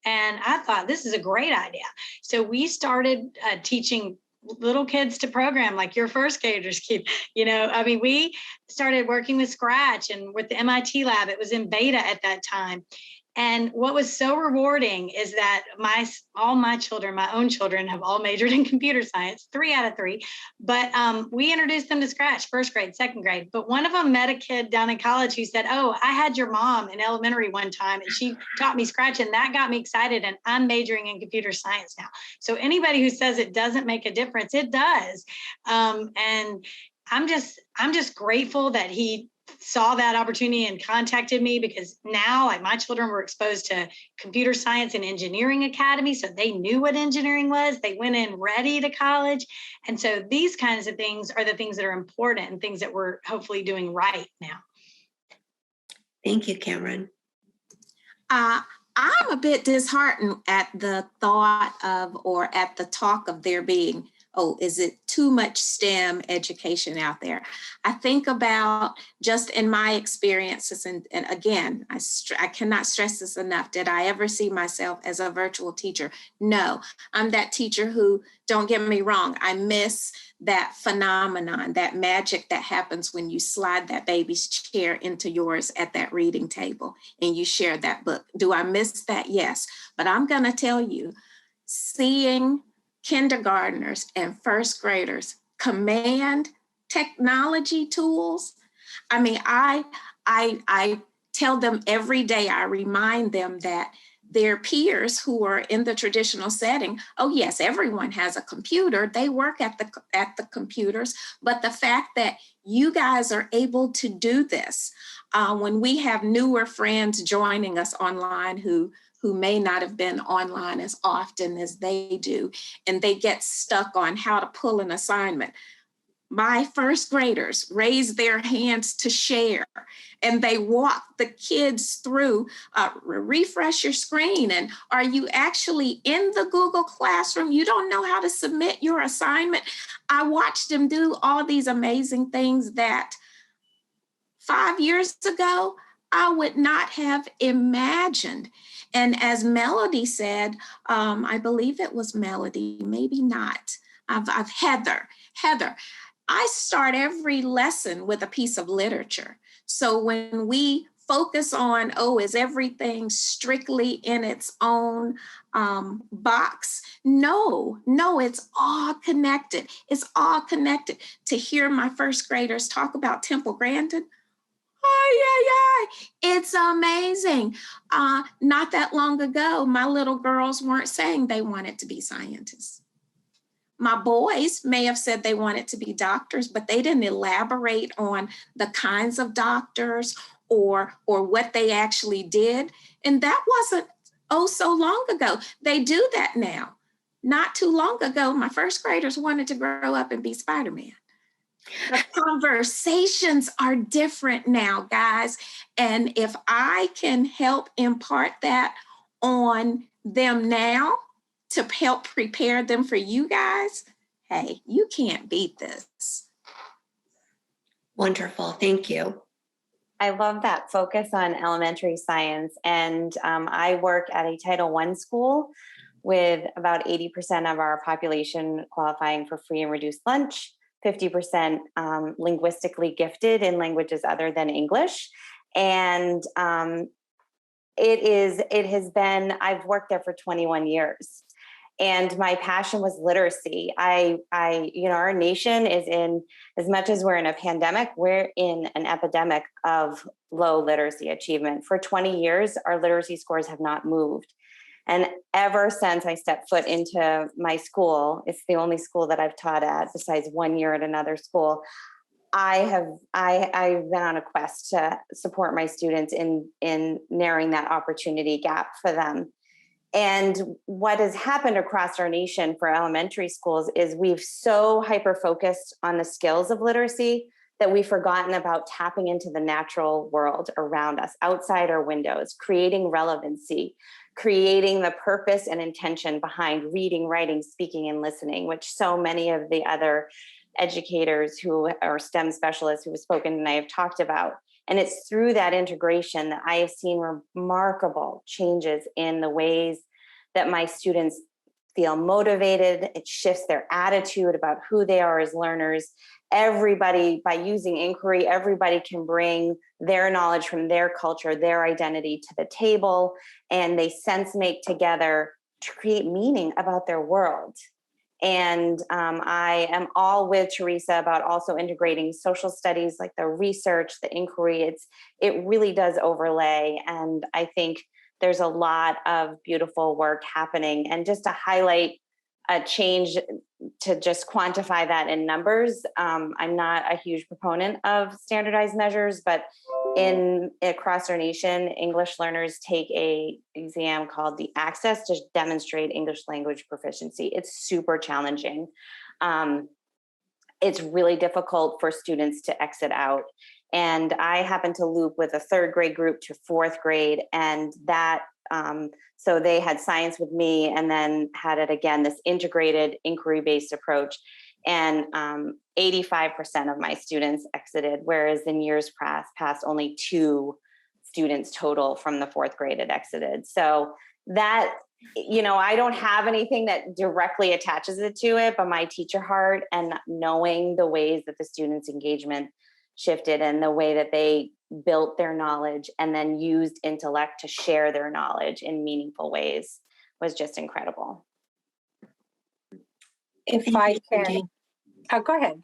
And I thought, this is a great idea. So we started teaching little kids to program like your first graders keep, we started working with Scratch and with the MIT lab. It was in beta at that time. And what was so rewarding is that all my children, my own children, have all majored in computer science, 3 out of 3. But we introduced them to Scratch, first grade, second grade. But one of them met a kid down in college who said, oh, I had your mom in elementary one time, and she taught me Scratch, and that got me excited, and I'm majoring in computer science now. So anybody who says it doesn't make a difference, it does. And I'm just grateful that he saw that opportunity and contacted me, because now, like, my children were exposed to computer science and engineering academy, so they knew what engineering was. They went in ready to college. And so these kinds of things are the things that are important and things that we're hopefully doing right now. Thank you, Cameron. I'm a bit disheartened at the thought of, or at the talk of there being, oh, is it too much STEM education out there? I think about, just in my experiences, and again, I cannot stress this enough. Did I ever see myself as a virtual teacher? No, I'm that teacher who, don't get me wrong, I miss that phenomenon, that magic that happens when you slide that baby's chair into yours at that reading table and you share that book. Do I miss that? Yes, but I'm gonna tell you, seeing kindergartners and first graders command technology tools. I mean, I tell them every day, I remind them that their peers who are in the traditional setting, oh yes, everyone has a computer, they work at the computers, but the fact that you guys are able to do this, when we have newer friends joining us online who may not have been online as often as they do, and they get stuck on how to pull an assignment. My first graders raise their hands to share, and they walk the kids through, refresh your screen, and are you actually in the Google Classroom? You don't know how to submit your assignment? I watched them do all these amazing things that 5 years ago, I would not have imagined. And as Melodie said, I believe it was Melodie, maybe not, I've Heather, I start every lesson with a piece of literature. So when we focus on, oh, is everything strictly in its own box? No, it's all connected. It's all connected. To hear my first graders talk about Temple Grandin, it's amazing. Not that long ago, my little girls weren't saying they wanted to be scientists. My boys may have said they wanted to be doctors, but they didn't elaborate on the kinds of doctors or what they actually did. And that wasn't, so long ago. They do that now. Not too long ago, my first graders wanted to grow up and be Spider-Man. The conversations are different now, guys. And if I can help impart that on them now, to help prepare them for you guys, hey, you can't beat this. Wonderful. Thank you. I love that focus on elementary science. And I work at a Title I school with about 80% of our population qualifying for free and reduced lunch, 50% linguistically gifted in languages other than English. And I've worked there for 21 years. And my passion was literacy. Our nation is in, as much as we're in a pandemic, we're in an epidemic of low literacy achievement. For 20 years, our literacy scores have not moved. And ever since I stepped foot into my school, it's the only school that I've taught at besides 1 year at another school, I've been on a quest to support my students in narrowing that opportunity gap for them. And what has happened across our nation for elementary schools is we've so hyper-focused on the skills of literacy that we've forgotten about tapping into the natural world around us, outside our windows, creating relevancy, creating the purpose and intention behind reading, writing, speaking, and listening, which so many of the other educators who are STEM specialists who have spoken and I have talked about. And it's through that integration that I have seen remarkable changes in the ways that my students feel motivated. It shifts their attitude about who they are as learners. Everybody, by using inquiry, everybody can bring their knowledge from their culture, their identity to the table, and they sense make together to create meaning about their world. And I am all with Theresa about also integrating social studies, like the research, the inquiry. It really does overlay. And I think there's a lot of beautiful work happening. And just to highlight a change, to just quantify that in numbers, I'm not a huge proponent of standardized measures, but across our nation, English learners take an exam called the Access to Demonstrate English Language Proficiency. It's super challenging. It's really difficult for students to exit out. And I happen to loop with a third grade group to fourth grade, and that so they had science with me and then had it again, this integrated inquiry-based approach. And 85% of my students exited, whereas in years past, only 2 students total from the fourth grade had exited. So that, I don't have anything that directly attaches it to it, but my teacher heart and knowing the ways that the students' engagement shifted and the way that they built their knowledge and then used intellect to share their knowledge in meaningful ways was just incredible. If I can, go ahead.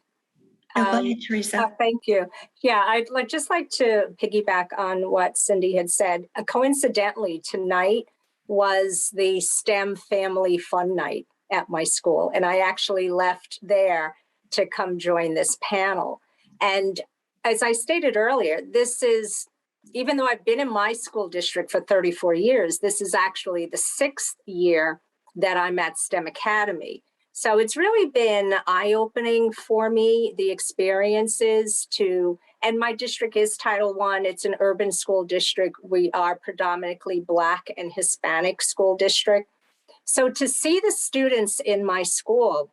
Go ahead, Theresa. Thank you. Yeah, I'd just like to piggyback on what Cindy had said. Coincidentally, tonight was the STEM Family Fun Night at my school, and I actually left there to come join this panel. And as I stated earlier, this is, even though I've been in my school district for 34 years, this is actually the 6th year that I'm at STEM Academy. So it's really been eye-opening for me, the experiences and my district is Title I. It's an urban school district. We are predominantly Black and Hispanic school district. So to see the students in my school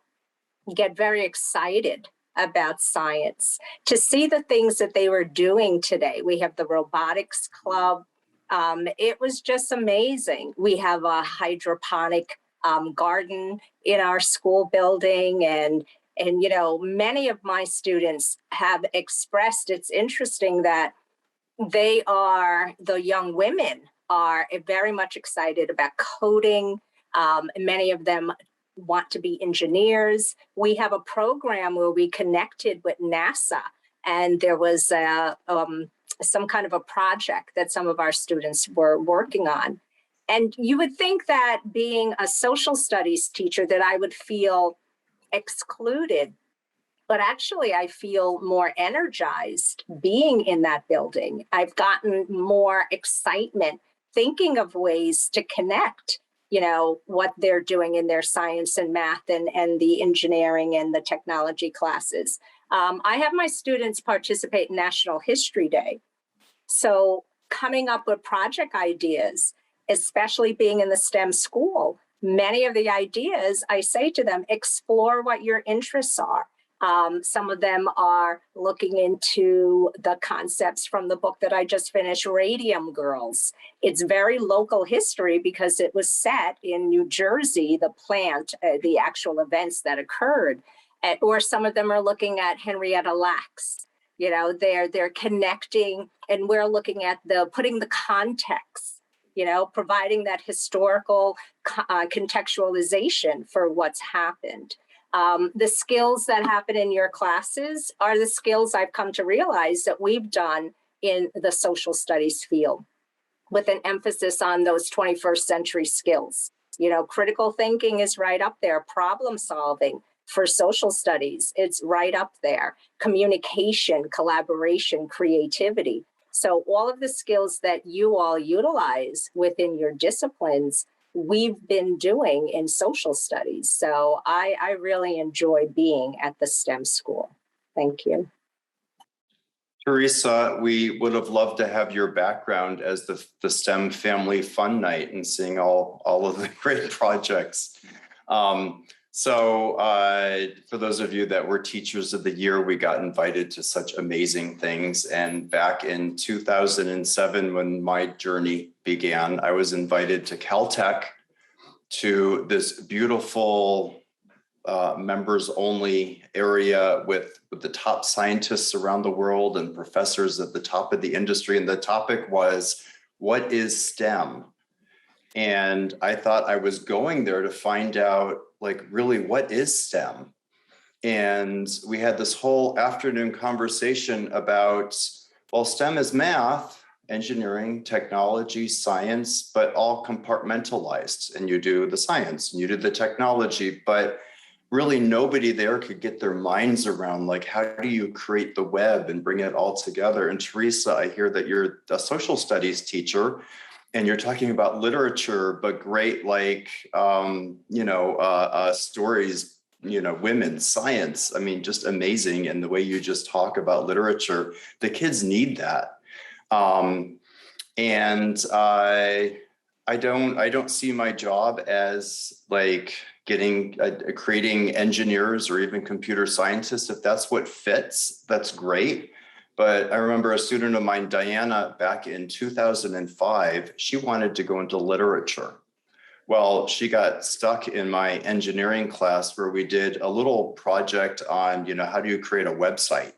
get very excited about science, to see the things that they were doing today. We have the robotics club. It was just amazing. We have a hydroponic garden in our school building, and many of my students have expressed, it's interesting that the young women are very much excited about coding. Many of them want to be engineers. We have a program where we connected with NASA, and there was some kind of a project that some of our students were working on. And you would think that being a social studies teacher that I would feel excluded, but actually I feel more energized being in that building. I've gotten more excitement thinking of ways to connect what they're doing in their science and math and the engineering and the technology classes. I have my students participate in National History Day. So coming up with project ideas, especially being in the STEM school, many of the ideas, I say to them, explore what your interests are. Some of them are looking into the concepts from the book that I just finished, Radium Girls. It's very local history because it was set in New Jersey, the plant, the actual events that occurred. Or some of them are looking at Henrietta Lacks. You know, they're connecting, and we're looking at putting the context, you know, providing that historical contextualization for what's happened. The skills that happen in your classes are the skills I've come to realize that we've done in the social studies field, with an emphasis on those 21st century skills. You know, critical thinking is right up there, problem solving for social studies, it's right up there. Communication, collaboration, creativity. So all of the skills that you all utilize within your disciplines, we've been doing in social studies. So I really enjoy being at the STEM school. Thank you. Theresa, we would have loved to have your background as the STEM Family Fun Night and seeing all of the great projects. So for those of you that were Teachers of the Year, we got invited to such amazing things. And back in 2007, when my journey began, I was invited to Caltech, to this beautiful members only area with the top scientists around the world and professors at the top of the industry. And the topic was, what is STEM? And I thought I was going there to find out, like, really, what is STEM? And we had this whole afternoon conversation about, well, STEM is math, engineering, technology, science, but all compartmentalized. And you do the science and you do the technology, but really nobody there could get their minds around, like, how do you create the web and bring it all together? And Theresa, I hear that you're a social studies teacher and you're talking about literature, but great, like, stories, women, science. I mean, just amazing. And the way you just talk about literature, the kids need that. And I don't see my job as like creating engineers or even computer scientists. If that's what fits, that's great. But I remember a student of mine, Diana, back in 2005, she wanted to go into literature. Well, she got stuck in my engineering class where we did a little project on, how do you create a website?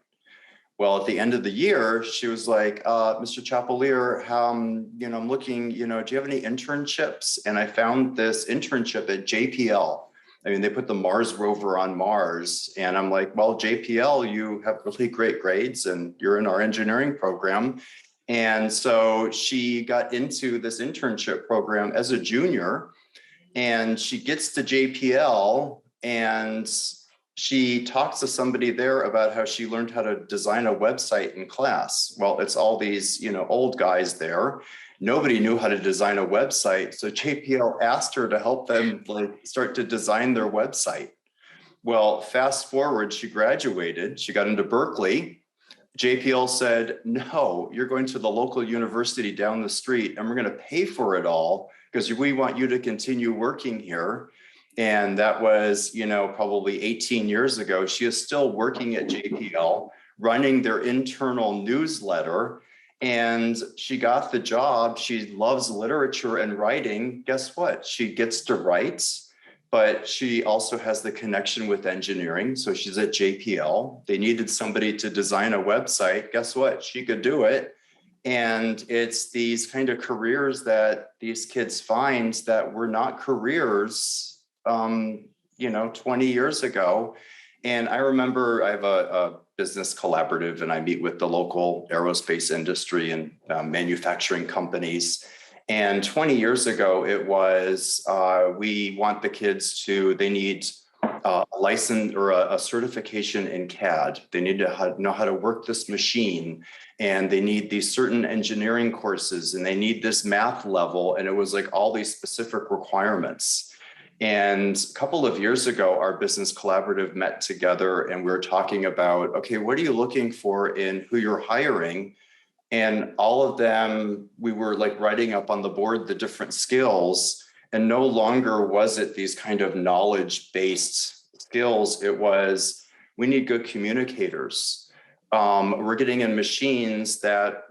Well, at the end of the year, she was like, Mr. Chappelear, I'm looking, do you have any internships? And I found this internship at JPL. I mean, they put the Mars rover on Mars. And I'm like, well, JPL, you have really great grades and you're in our engineering program. And so she got into this internship program as a junior, and she gets to JPL and she talks to somebody there about how she learned how to design a website in class. Well, it's all these, old guys there. Nobody knew how to design a website. So JPL asked her to help them start to design their website. Well, fast forward, she graduated, she got into Berkeley. JPL said, no, you're going to the local university down the street and we're going to pay for it all because we want you to continue working here. And that was, probably 18 years ago. She is still working at JPL, running their internal newsletter. And she got the job. She loves literature and writing. Guess what? She gets to write, but she also has the connection with engineering. So she's at JPL. They needed somebody to design a website. Guess what? She could do it. And it's these kind of careers that these kids find that were not careers 20 years ago. And I remember I have a business collaborative and I meet with the local aerospace industry and manufacturing companies. And 20 years ago, it was, we want the kids they need a license or a certification in CAD. They need to know how to work this machine. And they need these certain engineering courses and they need this math level. And it was like all these specific requirements. And a couple of years ago, our business collaborative met together and we were talking about, okay, what are you looking for in who you're hiring? And all of them, we were like writing up on the board the different skills. And no longer was it these kind of knowledge-based skills. It was, we need good communicators. We're getting in machines that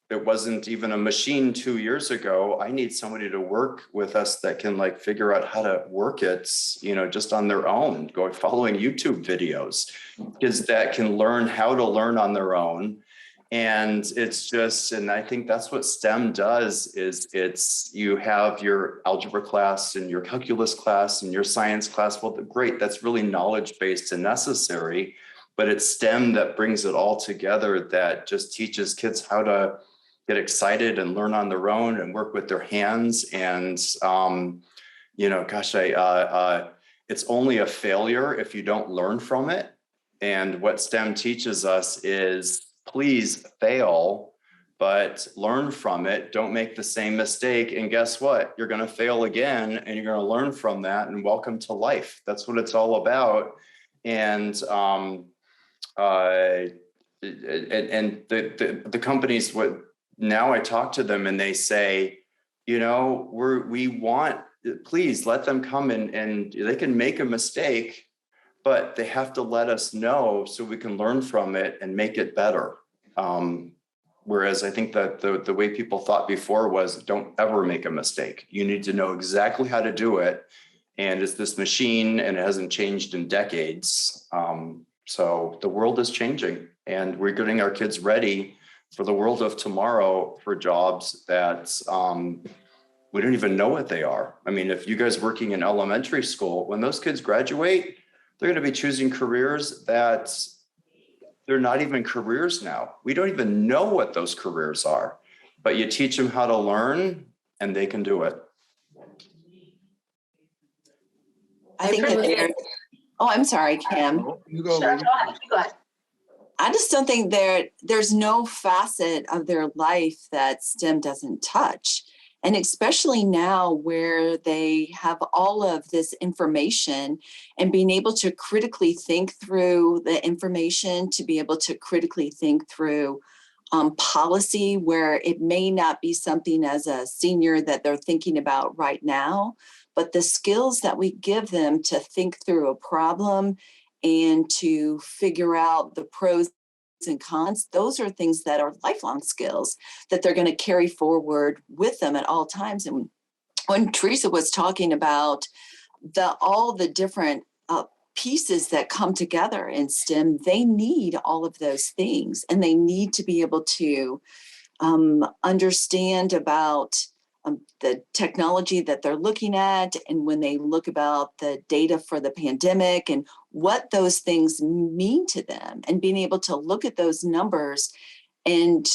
it wasn't even a machine 2 years ago. I need somebody to work with us that can like figure out how to work it, you know, just on their own, following YouTube videos, because that can learn how to learn on their own. And and I think that's what STEM does, is you have your algebra class and your calculus class and your science class. Well, great, that's really knowledge-based and necessary, but it's STEM that brings it all together, that just teaches kids how to get excited and learn on their own and work with their hands. And, you know, gosh, it's only a failure if you don't learn from it. And what STEM teaches us is, please fail, but learn from it. Don't make the same mistake. And guess what? You're going to fail again, and you're going to learn from that, and welcome to life. That's what it's all about. And the companies, now I talk to them and they say, you know, we want, please let them come in, and they can make a mistake, but they have to let us know so we can learn from it and make it better. Whereas I think that the way people thought before was, don't ever make a mistake. You need to know exactly how to do it. And it's this machine, and it hasn't changed in decades. So the world is changing, and we're getting our kids ready for the world of tomorrow, for jobs that we don't even know what they are. I mean, if you guys working in elementary school, when those kids graduate, they're going to be choosing careers that they're not even careers now. We don't even know what those careers are, but you teach them how to learn and they can do it. I think that I'm sorry, Kim. You go, sure, go ahead. I just don't think there's no facet of their life that STEM doesn't touch. And especially now where they have all of this information, and being able to critically think through the information, to be able to critically think through policy, where it may not be something as a senior that they're thinking about right now, but the skills that we give them to think through a problem and to figure out the pros and cons, those are things that are lifelong skills that they're going to carry forward with them at all times. And when Theresa was talking about all the different pieces that come together in STEM, they need all of those things, and they need to be able to understand about the technology that they're looking at, and when they look about the data for the pandemic and what those things mean to them, and being able to look at those numbers and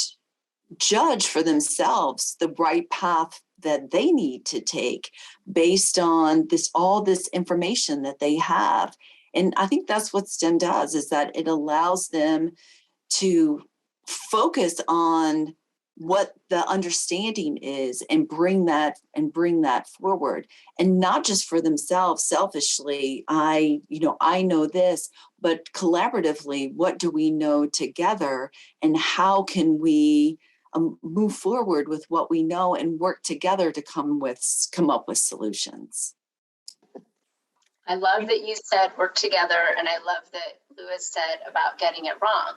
judge for themselves the right path that they need to take based on all this information that they have. And I think that's what STEM does, is that it allows them to focus on what the understanding is and bring that forward, and not just for themselves selfishly. I know this, but collaboratively, what do we know together, and how can we move forward with what we know and work together to come up with solutions. I love that you said work together, and I love that Lewis said about getting it wrong,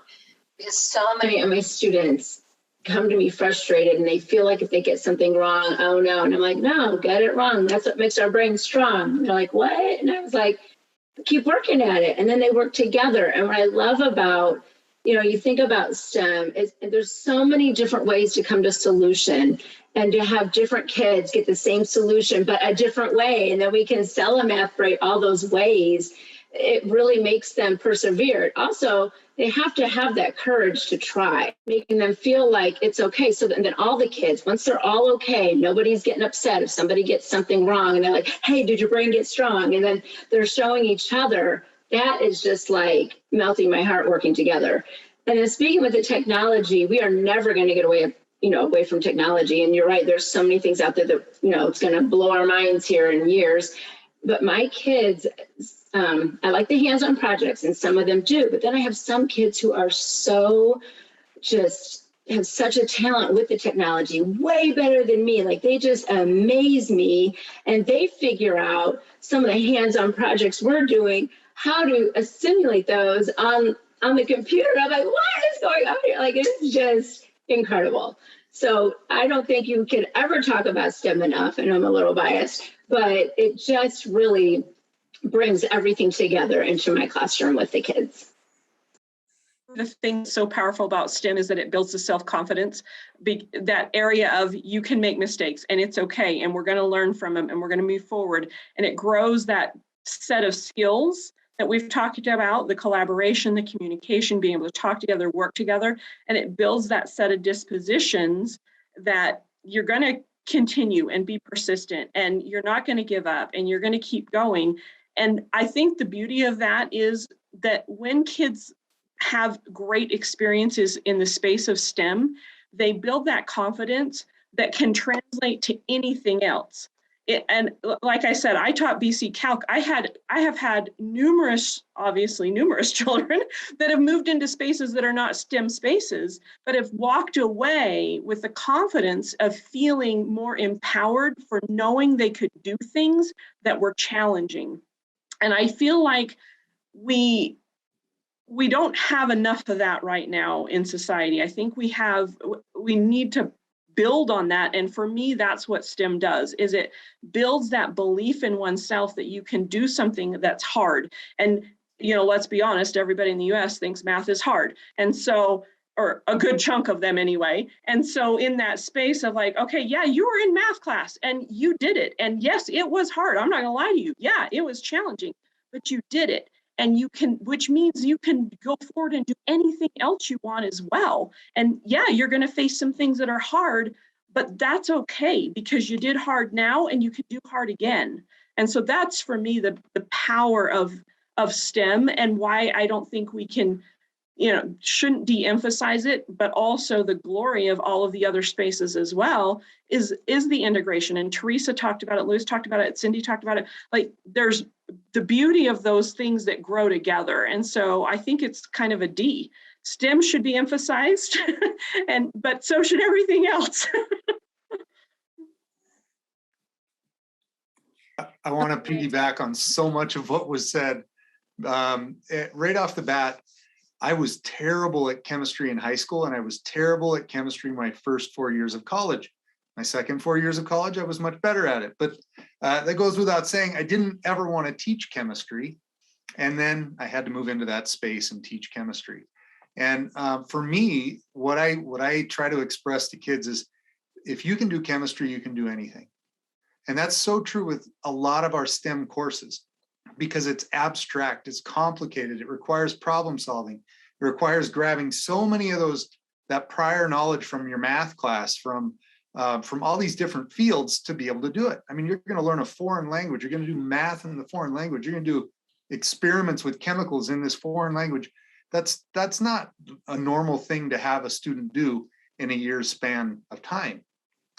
because so many of my students come to me frustrated, and they feel like if they get something wrong, oh no. And I'm like, no, get it wrong. That's what makes our brain strong. And they're like, what? And I was like, keep working at it. And then they work together. And what I love about, you think about STEM is there's so many different ways to come to solution, and to have different kids get the same solution, but a different way. And then we can celebrate all those ways. It really makes them persevere. Also, they have to have that courage to try, making them feel like it's okay. So then all the kids, once they're all okay, nobody's getting upset if somebody gets something wrong, and they're like, hey, did your brain get strong? And then they're showing each other. That is just like melting my heart, working together. And then speaking with the technology, we are never going to get away from technology. And you're right, there's so many things out there that, it's going to blow our minds here in years. But my kids, I like the hands-on projects, and some of them do, but then I have some kids who are so just have such a talent with the technology, way better than me. Like they just amaze me, and they figure out some of the hands-on projects we're doing, how to assimilate those on the computer. I'm like, what is going on here? Like, it's just incredible. So I don't think you can ever talk about STEM enough, and I'm a little biased, but it just really brings everything together into my classroom with the kids. The thing so powerful about STEM is that it builds the self-confidence, that area of you can make mistakes and it's okay, and we're going to learn from them and we're going to move forward. And it grows that set of skills that we've talked about, the collaboration, the communication, being able to talk together, work together, and it builds that set of dispositions that you're going to continue and be persistent, and you're not going to give up, and you're going to keep going. And I think the beauty of that is that when kids have great experiences in the space of STEM, they build that confidence that can translate to anything else. And like I said, I taught BC Calc. I have had numerous children that have moved into spaces that are not STEM spaces, but have walked away with the confidence of feeling more empowered for knowing they could do things that were challenging. And I feel like we don't have enough of that right now in society. I think we need to build on that. And for me, that's what STEM does, is it builds that belief in oneself that you can do something that's hard. And, let's be honest, everybody in the US thinks math is hard. And so, or a good chunk of them anyway. And so in that space of like, okay, yeah, you were in math class and you did it. And yes, it was hard. I'm not gonna lie to you. Yeah, it was challenging, but you did it. And you can, which means you can go forward and do anything else you want as well. And yeah, you're going to face some things that are hard, but that's okay because you did hard now and you can do hard again. And so that's for me the power of STEM, and why I don't think we can, shouldn't de-emphasize it, but also the glory of all of the other spaces as well is the integration. And Theresa talked about it, Lewis talked about it, Cindy talked about it. Like there's the beauty of those things that grow together. And so I think it's kind of a D. STEM should be emphasized, but so should everything else. I want to piggyback on so much of what was said. Right off the bat, I was terrible at chemistry in high school, and I was terrible at chemistry my first 4 years of college. My second 4 years of college, I was much better at it. But that goes without saying, I didn't ever want to teach chemistry. And then I had to move into that space and teach chemistry. And for me, what I try to express to kids is, if you can do chemistry, you can do anything. And that's so true with a lot of our STEM courses, because it's abstract, it's complicated, it requires problem solving, it requires grabbing so many of that prior knowledge from your math class, from all these different fields to be able to do it. I mean, you're going to learn a foreign language, you're going to do math in the foreign language, you're going to do experiments with chemicals in this foreign language. That's not a normal thing to have a student do in a year's span of time.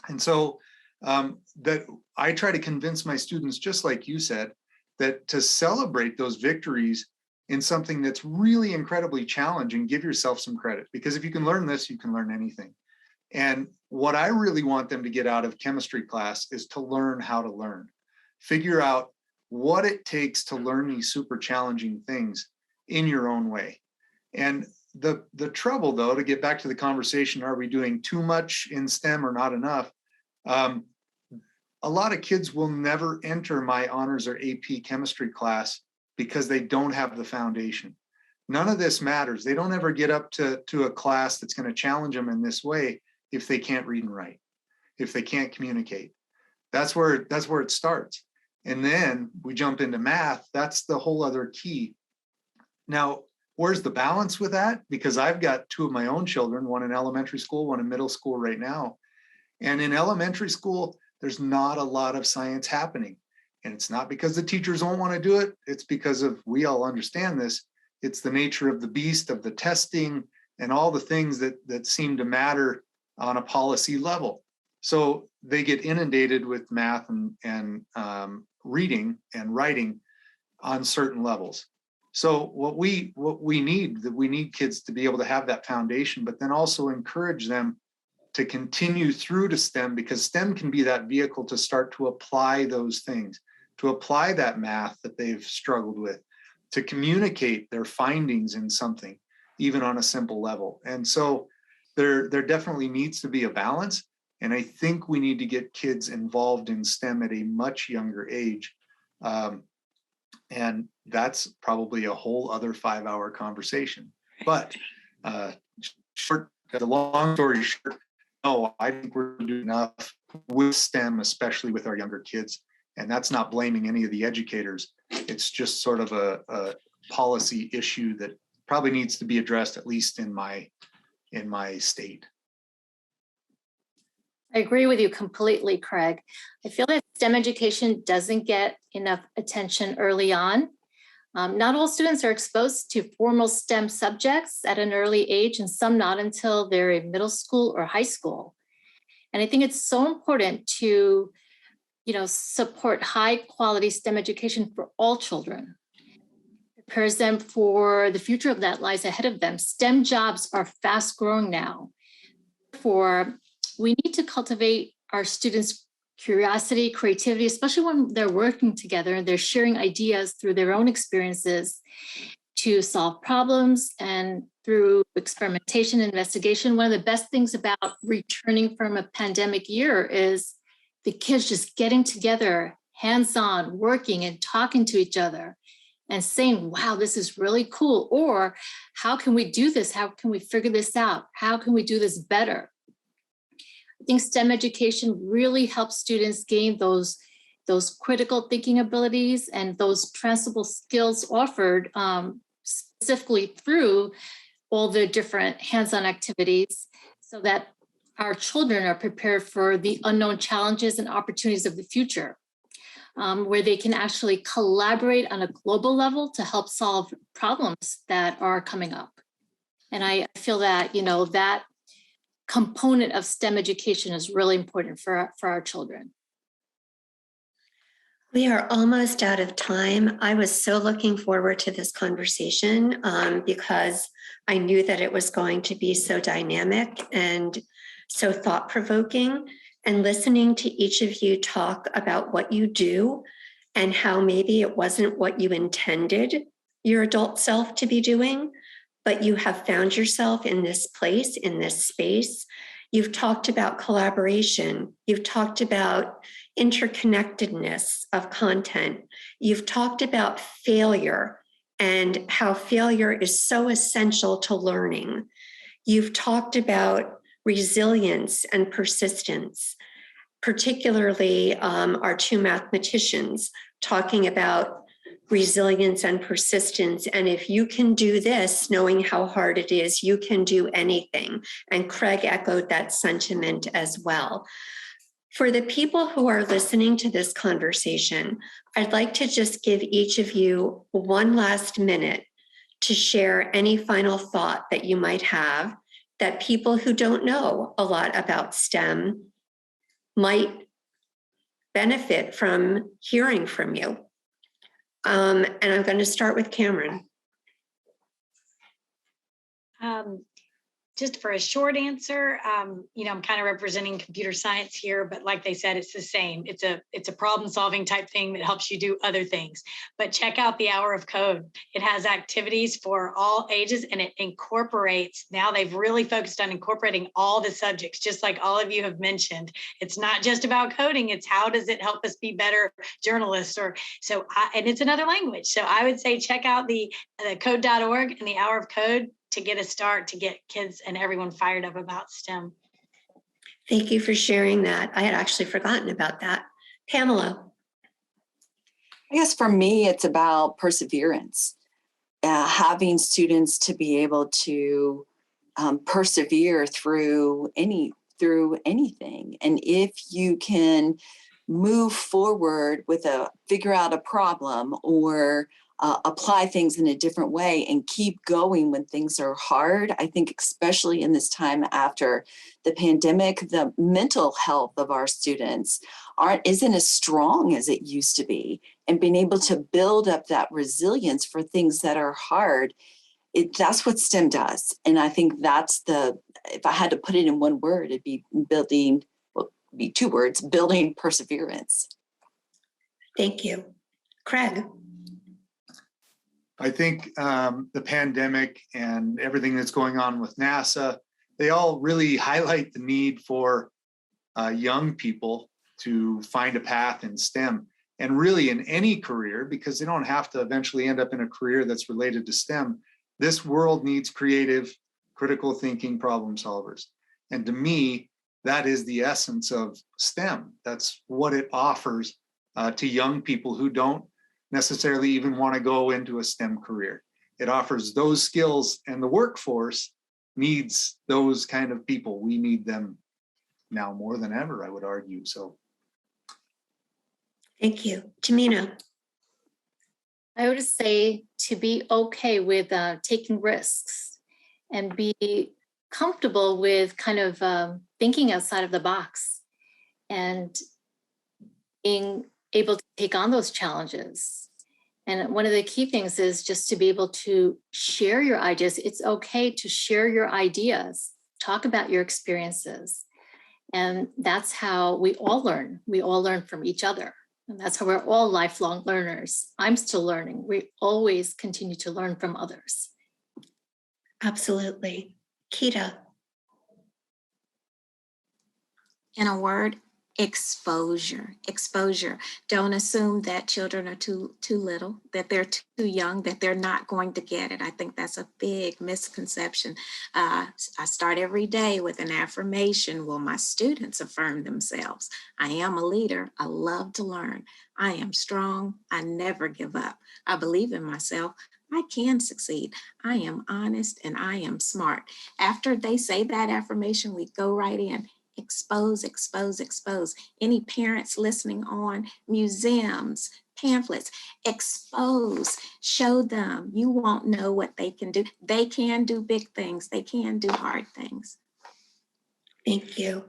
And so that I try to convince my students, just like you said, that to celebrate those victories in something that's really incredibly challenging, give yourself some credit, because if you can learn this, you can learn anything. And what I really want them to get out of chemistry class is to learn how to learn, figure out what it takes to learn these super challenging things in your own way. And the trouble, though, to get back to the conversation, are we doing too much in STEM or not enough? A lot of kids will never enter my honors or AP chemistry class because they don't have the foundation. None of this matters. They don't ever get up to a class that's going to challenge them in this way if they can't read and write, if they can't communicate. That's where it starts. And then we jump into math. That's the whole other key. Now, where's the balance with that? Because I've got two of my own children, one in elementary school, one in middle school right now. And in elementary school, there's not a lot of science happening. And it's not because the teachers don't want to do it. It's because of, we all understand this, it's the nature of the beast, of the testing and all the things that seem to matter on a policy level. So they get inundated with math and reading and writing on certain levels. So what we need kids to be able to have that foundation, but then also encourage them to continue through to STEM, because STEM can be that vehicle to start to apply those things, to apply that math that they've struggled with, to communicate their findings in something, even on a simple level. And so there definitely needs to be a balance. And I think we need to get kids involved in STEM at a much younger age. And that's probably a whole other 5-hour conversation. But the long story short, no, I think we're doing enough with STEM, especially with our younger kids. And that's not blaming any of the educators. It's just sort of a policy issue that probably needs to be addressed, at least in my state. I agree with you completely, Craig. I feel that STEM education doesn't get enough attention early on. Not all students are exposed to formal STEM subjects at an early age, and some not until they're in middle school or high school. And I think it's so important to, support high quality STEM education for all children. It prepares them for the future that lies ahead of them. STEM jobs are fast growing now. Therefore, we need to cultivate our students' curiosity, creativity, especially when they're working together and they're sharing ideas through their own experiences to solve problems and through experimentation and investigation. One of the best things about returning from a pandemic year is the kids just getting together, hands-on, working and talking to each other and saying, wow, this is really cool. Or how can we do this? How can we figure this out? How can we do this better? I think STEM education really helps students gain those critical thinking abilities and those transferable skills offered specifically through all the different hands-on activities, so that our children are prepared for the unknown challenges and opportunities of the future, where they can actually collaborate on a global level to help solve problems that are coming up. And I feel that, that component of STEM education is really important for our children. We are almost out of time. I was so looking forward to this conversation because I knew that it was going to be so dynamic and so thought-provoking. And listening to each of you talk about what you do and how maybe it wasn't what you intended your adult self to be doing, but you have found yourself in this place, in this space. You've talked about collaboration. You've talked about interconnectedness of content. You've talked about failure and how failure is so essential to learning. You've talked about resilience and persistence, particularly our two mathematicians talking about resilience and persistence. And if you can do this, knowing how hard it is, you can do anything. And Craig echoed that sentiment as well. For the people who are listening to this conversation, I'd like to just give each of you one last minute to share any final thought that you might have that people who don't know a lot about STEM might benefit from hearing from you. And I'm going to start with Cameron. Just for a short answer, I'm kind of representing computer science here, but like they said, it's the same. It's a problem-solving type thing that helps you do other things. But check out the Hour of Code. It has activities for all ages, and it incorporates. Now they've really focused on incorporating all the subjects, just like all of you have mentioned. It's not just about coding. It's how does it help us be better journalists, and it's another language. So I would say check out the code.org and the Hour of Code to get a start, to get kids and everyone fired up about STEM. Thank you for sharing that. I had actually forgotten about that. Pamela. I guess for me, it's about perseverance, having students to be able to persevere through anything. And if you can move forward with figure out a problem or apply things in a different way and keep going when things are hard. I think especially in this time after the pandemic, the mental health of our students isn't as strong as it used to be. And being able to build up that resilience for things that are hard, that's what STEM does. And I think that's if I had to put it in one word, it'd be building, well, it'd be two words, building perseverance. Thank you. Craig. I think the pandemic and everything that's going on with NASA, they all really highlight the need for young people to find a path in STEM, and really in any career, because they don't have to eventually end up in a career that's related to STEM. This world needs creative, critical thinking problem solvers. And to me, that is the essence of STEM. That's what it offers to young people who don't necessarily even want to go into a STEM career. It offers those skills, and the workforce needs those kind of people. We need them now more than ever, I would argue. So. Thank you. Tehmina. I would say to be okay with taking risks and be comfortable with kind of thinking outside of the box and being able to take on those challenges. And one of the key things is just to be able to share your ideas. It's okay to share your ideas, talk about your experiences. And that's how we all learn. We all learn from each other. And that's how we're all lifelong learners. I'm still learning. We always continue to learn from others. Absolutely. Quita. In a word, exposure. Exposure. Don't assume that children are too little, that they're too young, that they're not going to get it. I think that's a big misconception. I start every day with an affirmation. Will my students affirm themselves? I am a leader. I love to learn. I am strong. I never give up. I believe in myself. I can succeed. I am honest and I am smart. After they say that affirmation, we go right in. Expose, expose, expose. Any parents listening on, museums, pamphlets, expose, show them. You won't know what they can do. They can do big things. They can do hard things. Thank you.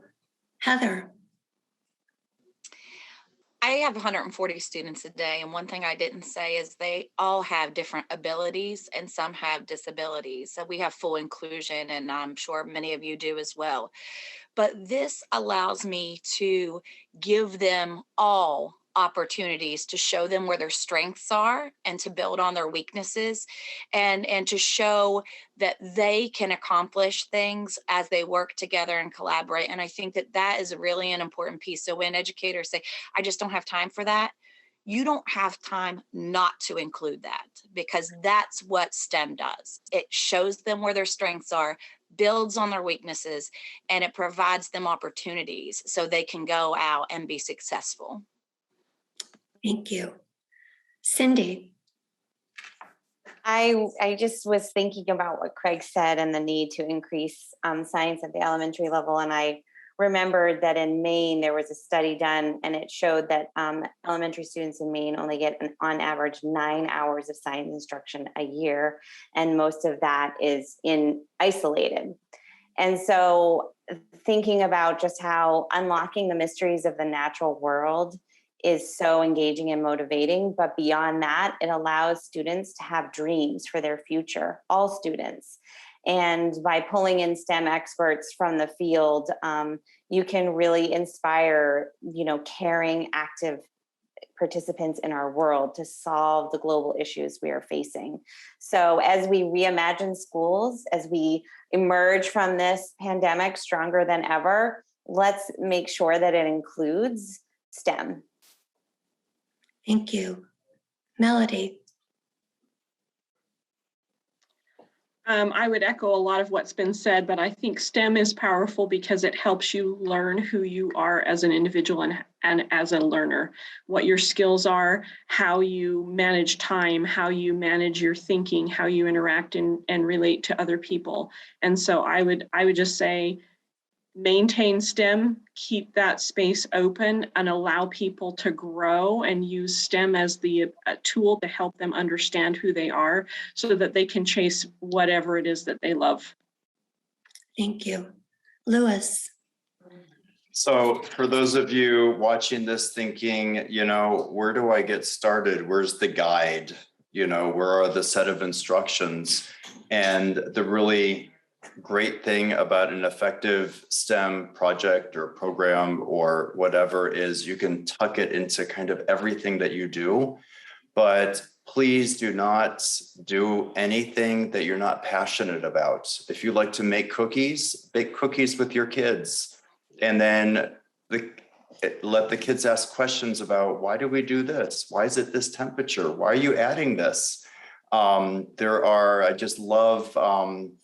Heather. I have 140 students a day, and one thing I didn't say is they all have different abilities and some have disabilities. So we have full inclusion, and I'm sure many of you do as well. But this allows me to give them all opportunities to show them where their strengths are and to build on their weaknesses and to show that they can accomplish things as they work together and collaborate. And I think that that is really an important piece. So when educators say, I just don't have time for that, you don't have time not to include that, because that's what STEM does. It shows them where their strengths are, builds on their weaknesses, and it provides them opportunities so they can go out and be successful. Thank you. Cindy. I just was thinking about what Craig said and the need to increase science at the elementary level. And I remembered that in Maine, there was a study done and it showed that elementary students in Maine only get on average 9 hours of science instruction a year. And most of that is isolated. And so thinking about just how unlocking the mysteries of the natural world is so engaging and motivating, but beyond that, it allows students to have dreams for their future, all students. And by pulling in STEM experts from the field, you can really inspire, caring, active participants in our world to solve the global issues we are facing. So as we reimagine schools, as we emerge from this pandemic stronger than ever, let's make sure that it includes STEM. Thank you. Melodie. I would echo a lot of what's been said, but I think STEM is powerful because it helps you learn who you are as an individual and as a learner, what your skills are, how you manage time, how you manage your thinking, how you interact and relate to other people. And so I would just say, maintain STEM, keep that space open, and allow people to grow and use STEM as the tool to help them understand who they are so that they can chase whatever it is that they love. Thank you. Louis. So for those of you watching this thinking, you know, where do I get started? Where's the guide? You know, where are the set of instructions? And the really great thing about an effective STEM project or program or whatever is you can tuck it into kind of everything that you do. But please do not do anything that you're not passionate about. If you like to make cookies, bake cookies with your kids. And then let the kids ask questions about, why do we do this? Why is it this temperature? Why are you adding this? I just love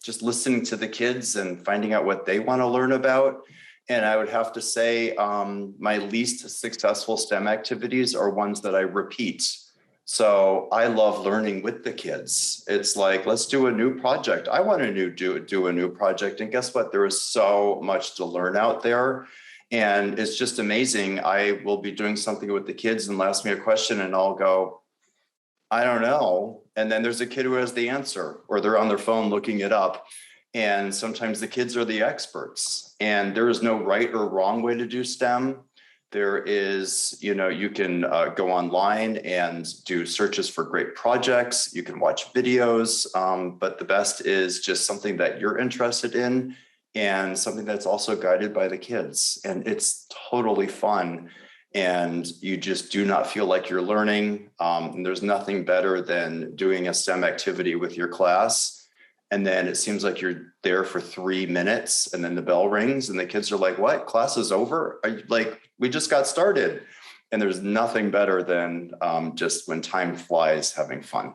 just listening to the kids and finding out what they want to learn about. And I would have to say my least successful STEM activities are ones that I repeat. So I love learning with the kids. It's like, let's do a new project. I want to do a new project. And guess what? There is so much to learn out there. And it's just amazing. I will be doing something with the kids and they'll ask me a question and I'll go, I don't know. And then there's a kid who has the answer, or they're on their phone looking it up. And sometimes the kids are the experts, and there is no right or wrong way to do STEM. There is, you know, you can go online and do searches for great projects. You can watch videos, but the best is just something that you're interested in and something that's also guided by the kids. And it's totally fun. And you just do not feel like you're learning. And there's nothing better than doing a STEM activity with your class. And then it seems like you're there for 3 minutes and then the bell rings and the kids are like, what? Class is over? Like, we just got started. And there's nothing better than just when time flies, having fun.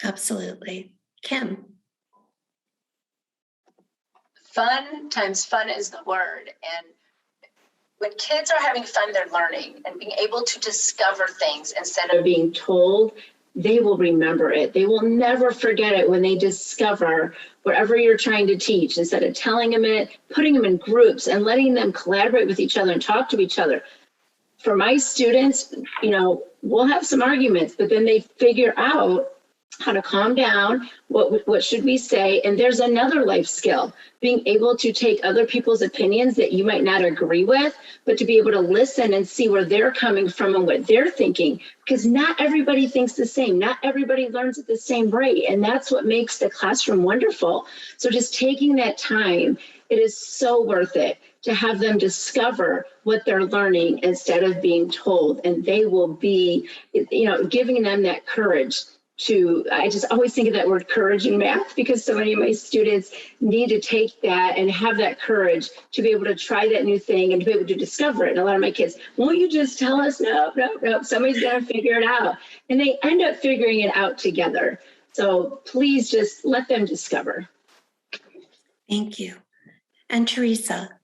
Absolutely. Kim. Fun times fun is the word. And when kids are having fun, they're learning and being able to discover things instead of being told, they will remember it. They will never forget it when they discover whatever you're trying to teach. Instead of telling them it, putting them in groups and letting them collaborate with each other and talk to each other. For my students, you know, we'll have some arguments, but then they figure out how to calm down, what should we say? And there's another life skill, being able to take other people's opinions that you might not agree with, but to be able to listen and see where they're coming from and what they're thinking, because not everybody thinks the same. Not everybody learns at the same rate. And that's what makes the classroom wonderful. So just taking that time, it is so worth it to have them discover what they're learning instead of being told. And they will be, you know, giving them that courage I just always think of that word courage in math, because so many of my students need to take that and have that courage to be able to try that new thing and to be able to discover it. And a lot of my kids, won't you just tell us? No, somebody's got to figure it out. And they end up figuring it out together. So please just let them discover. Thank you. And Theresa.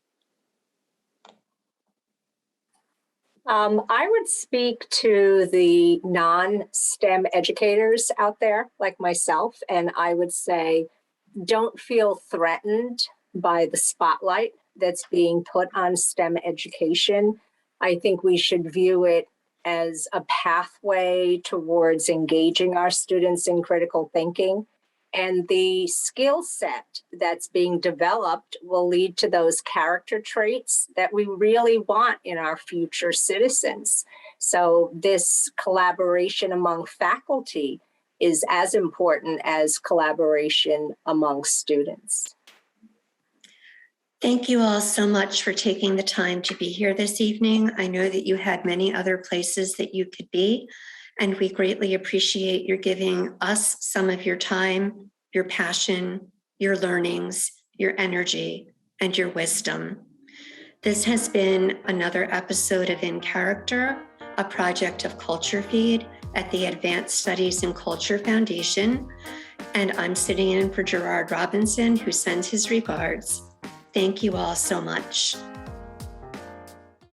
I would speak to the non-STEM educators out there like myself, and I would say, don't feel threatened by the spotlight that's being put on STEM education. I think we should view it as a pathway towards engaging our students in critical thinking. And the skill set that's being developed will lead to those character traits that we really want in our future citizens. So this collaboration among faculty is as important as collaboration among students. Thank you all so much for taking the time to be here this evening. I know that you had many other places that you could be, and we greatly appreciate your giving us some of your time, your passion, your learnings, your energy, and your wisdom. This has been another episode of In Character, a project of CultureFeed at the Advanced Studies in Culture Foundation. And I'm sitting in for Gerard Robinson, who sends his regards. Thank you all so much.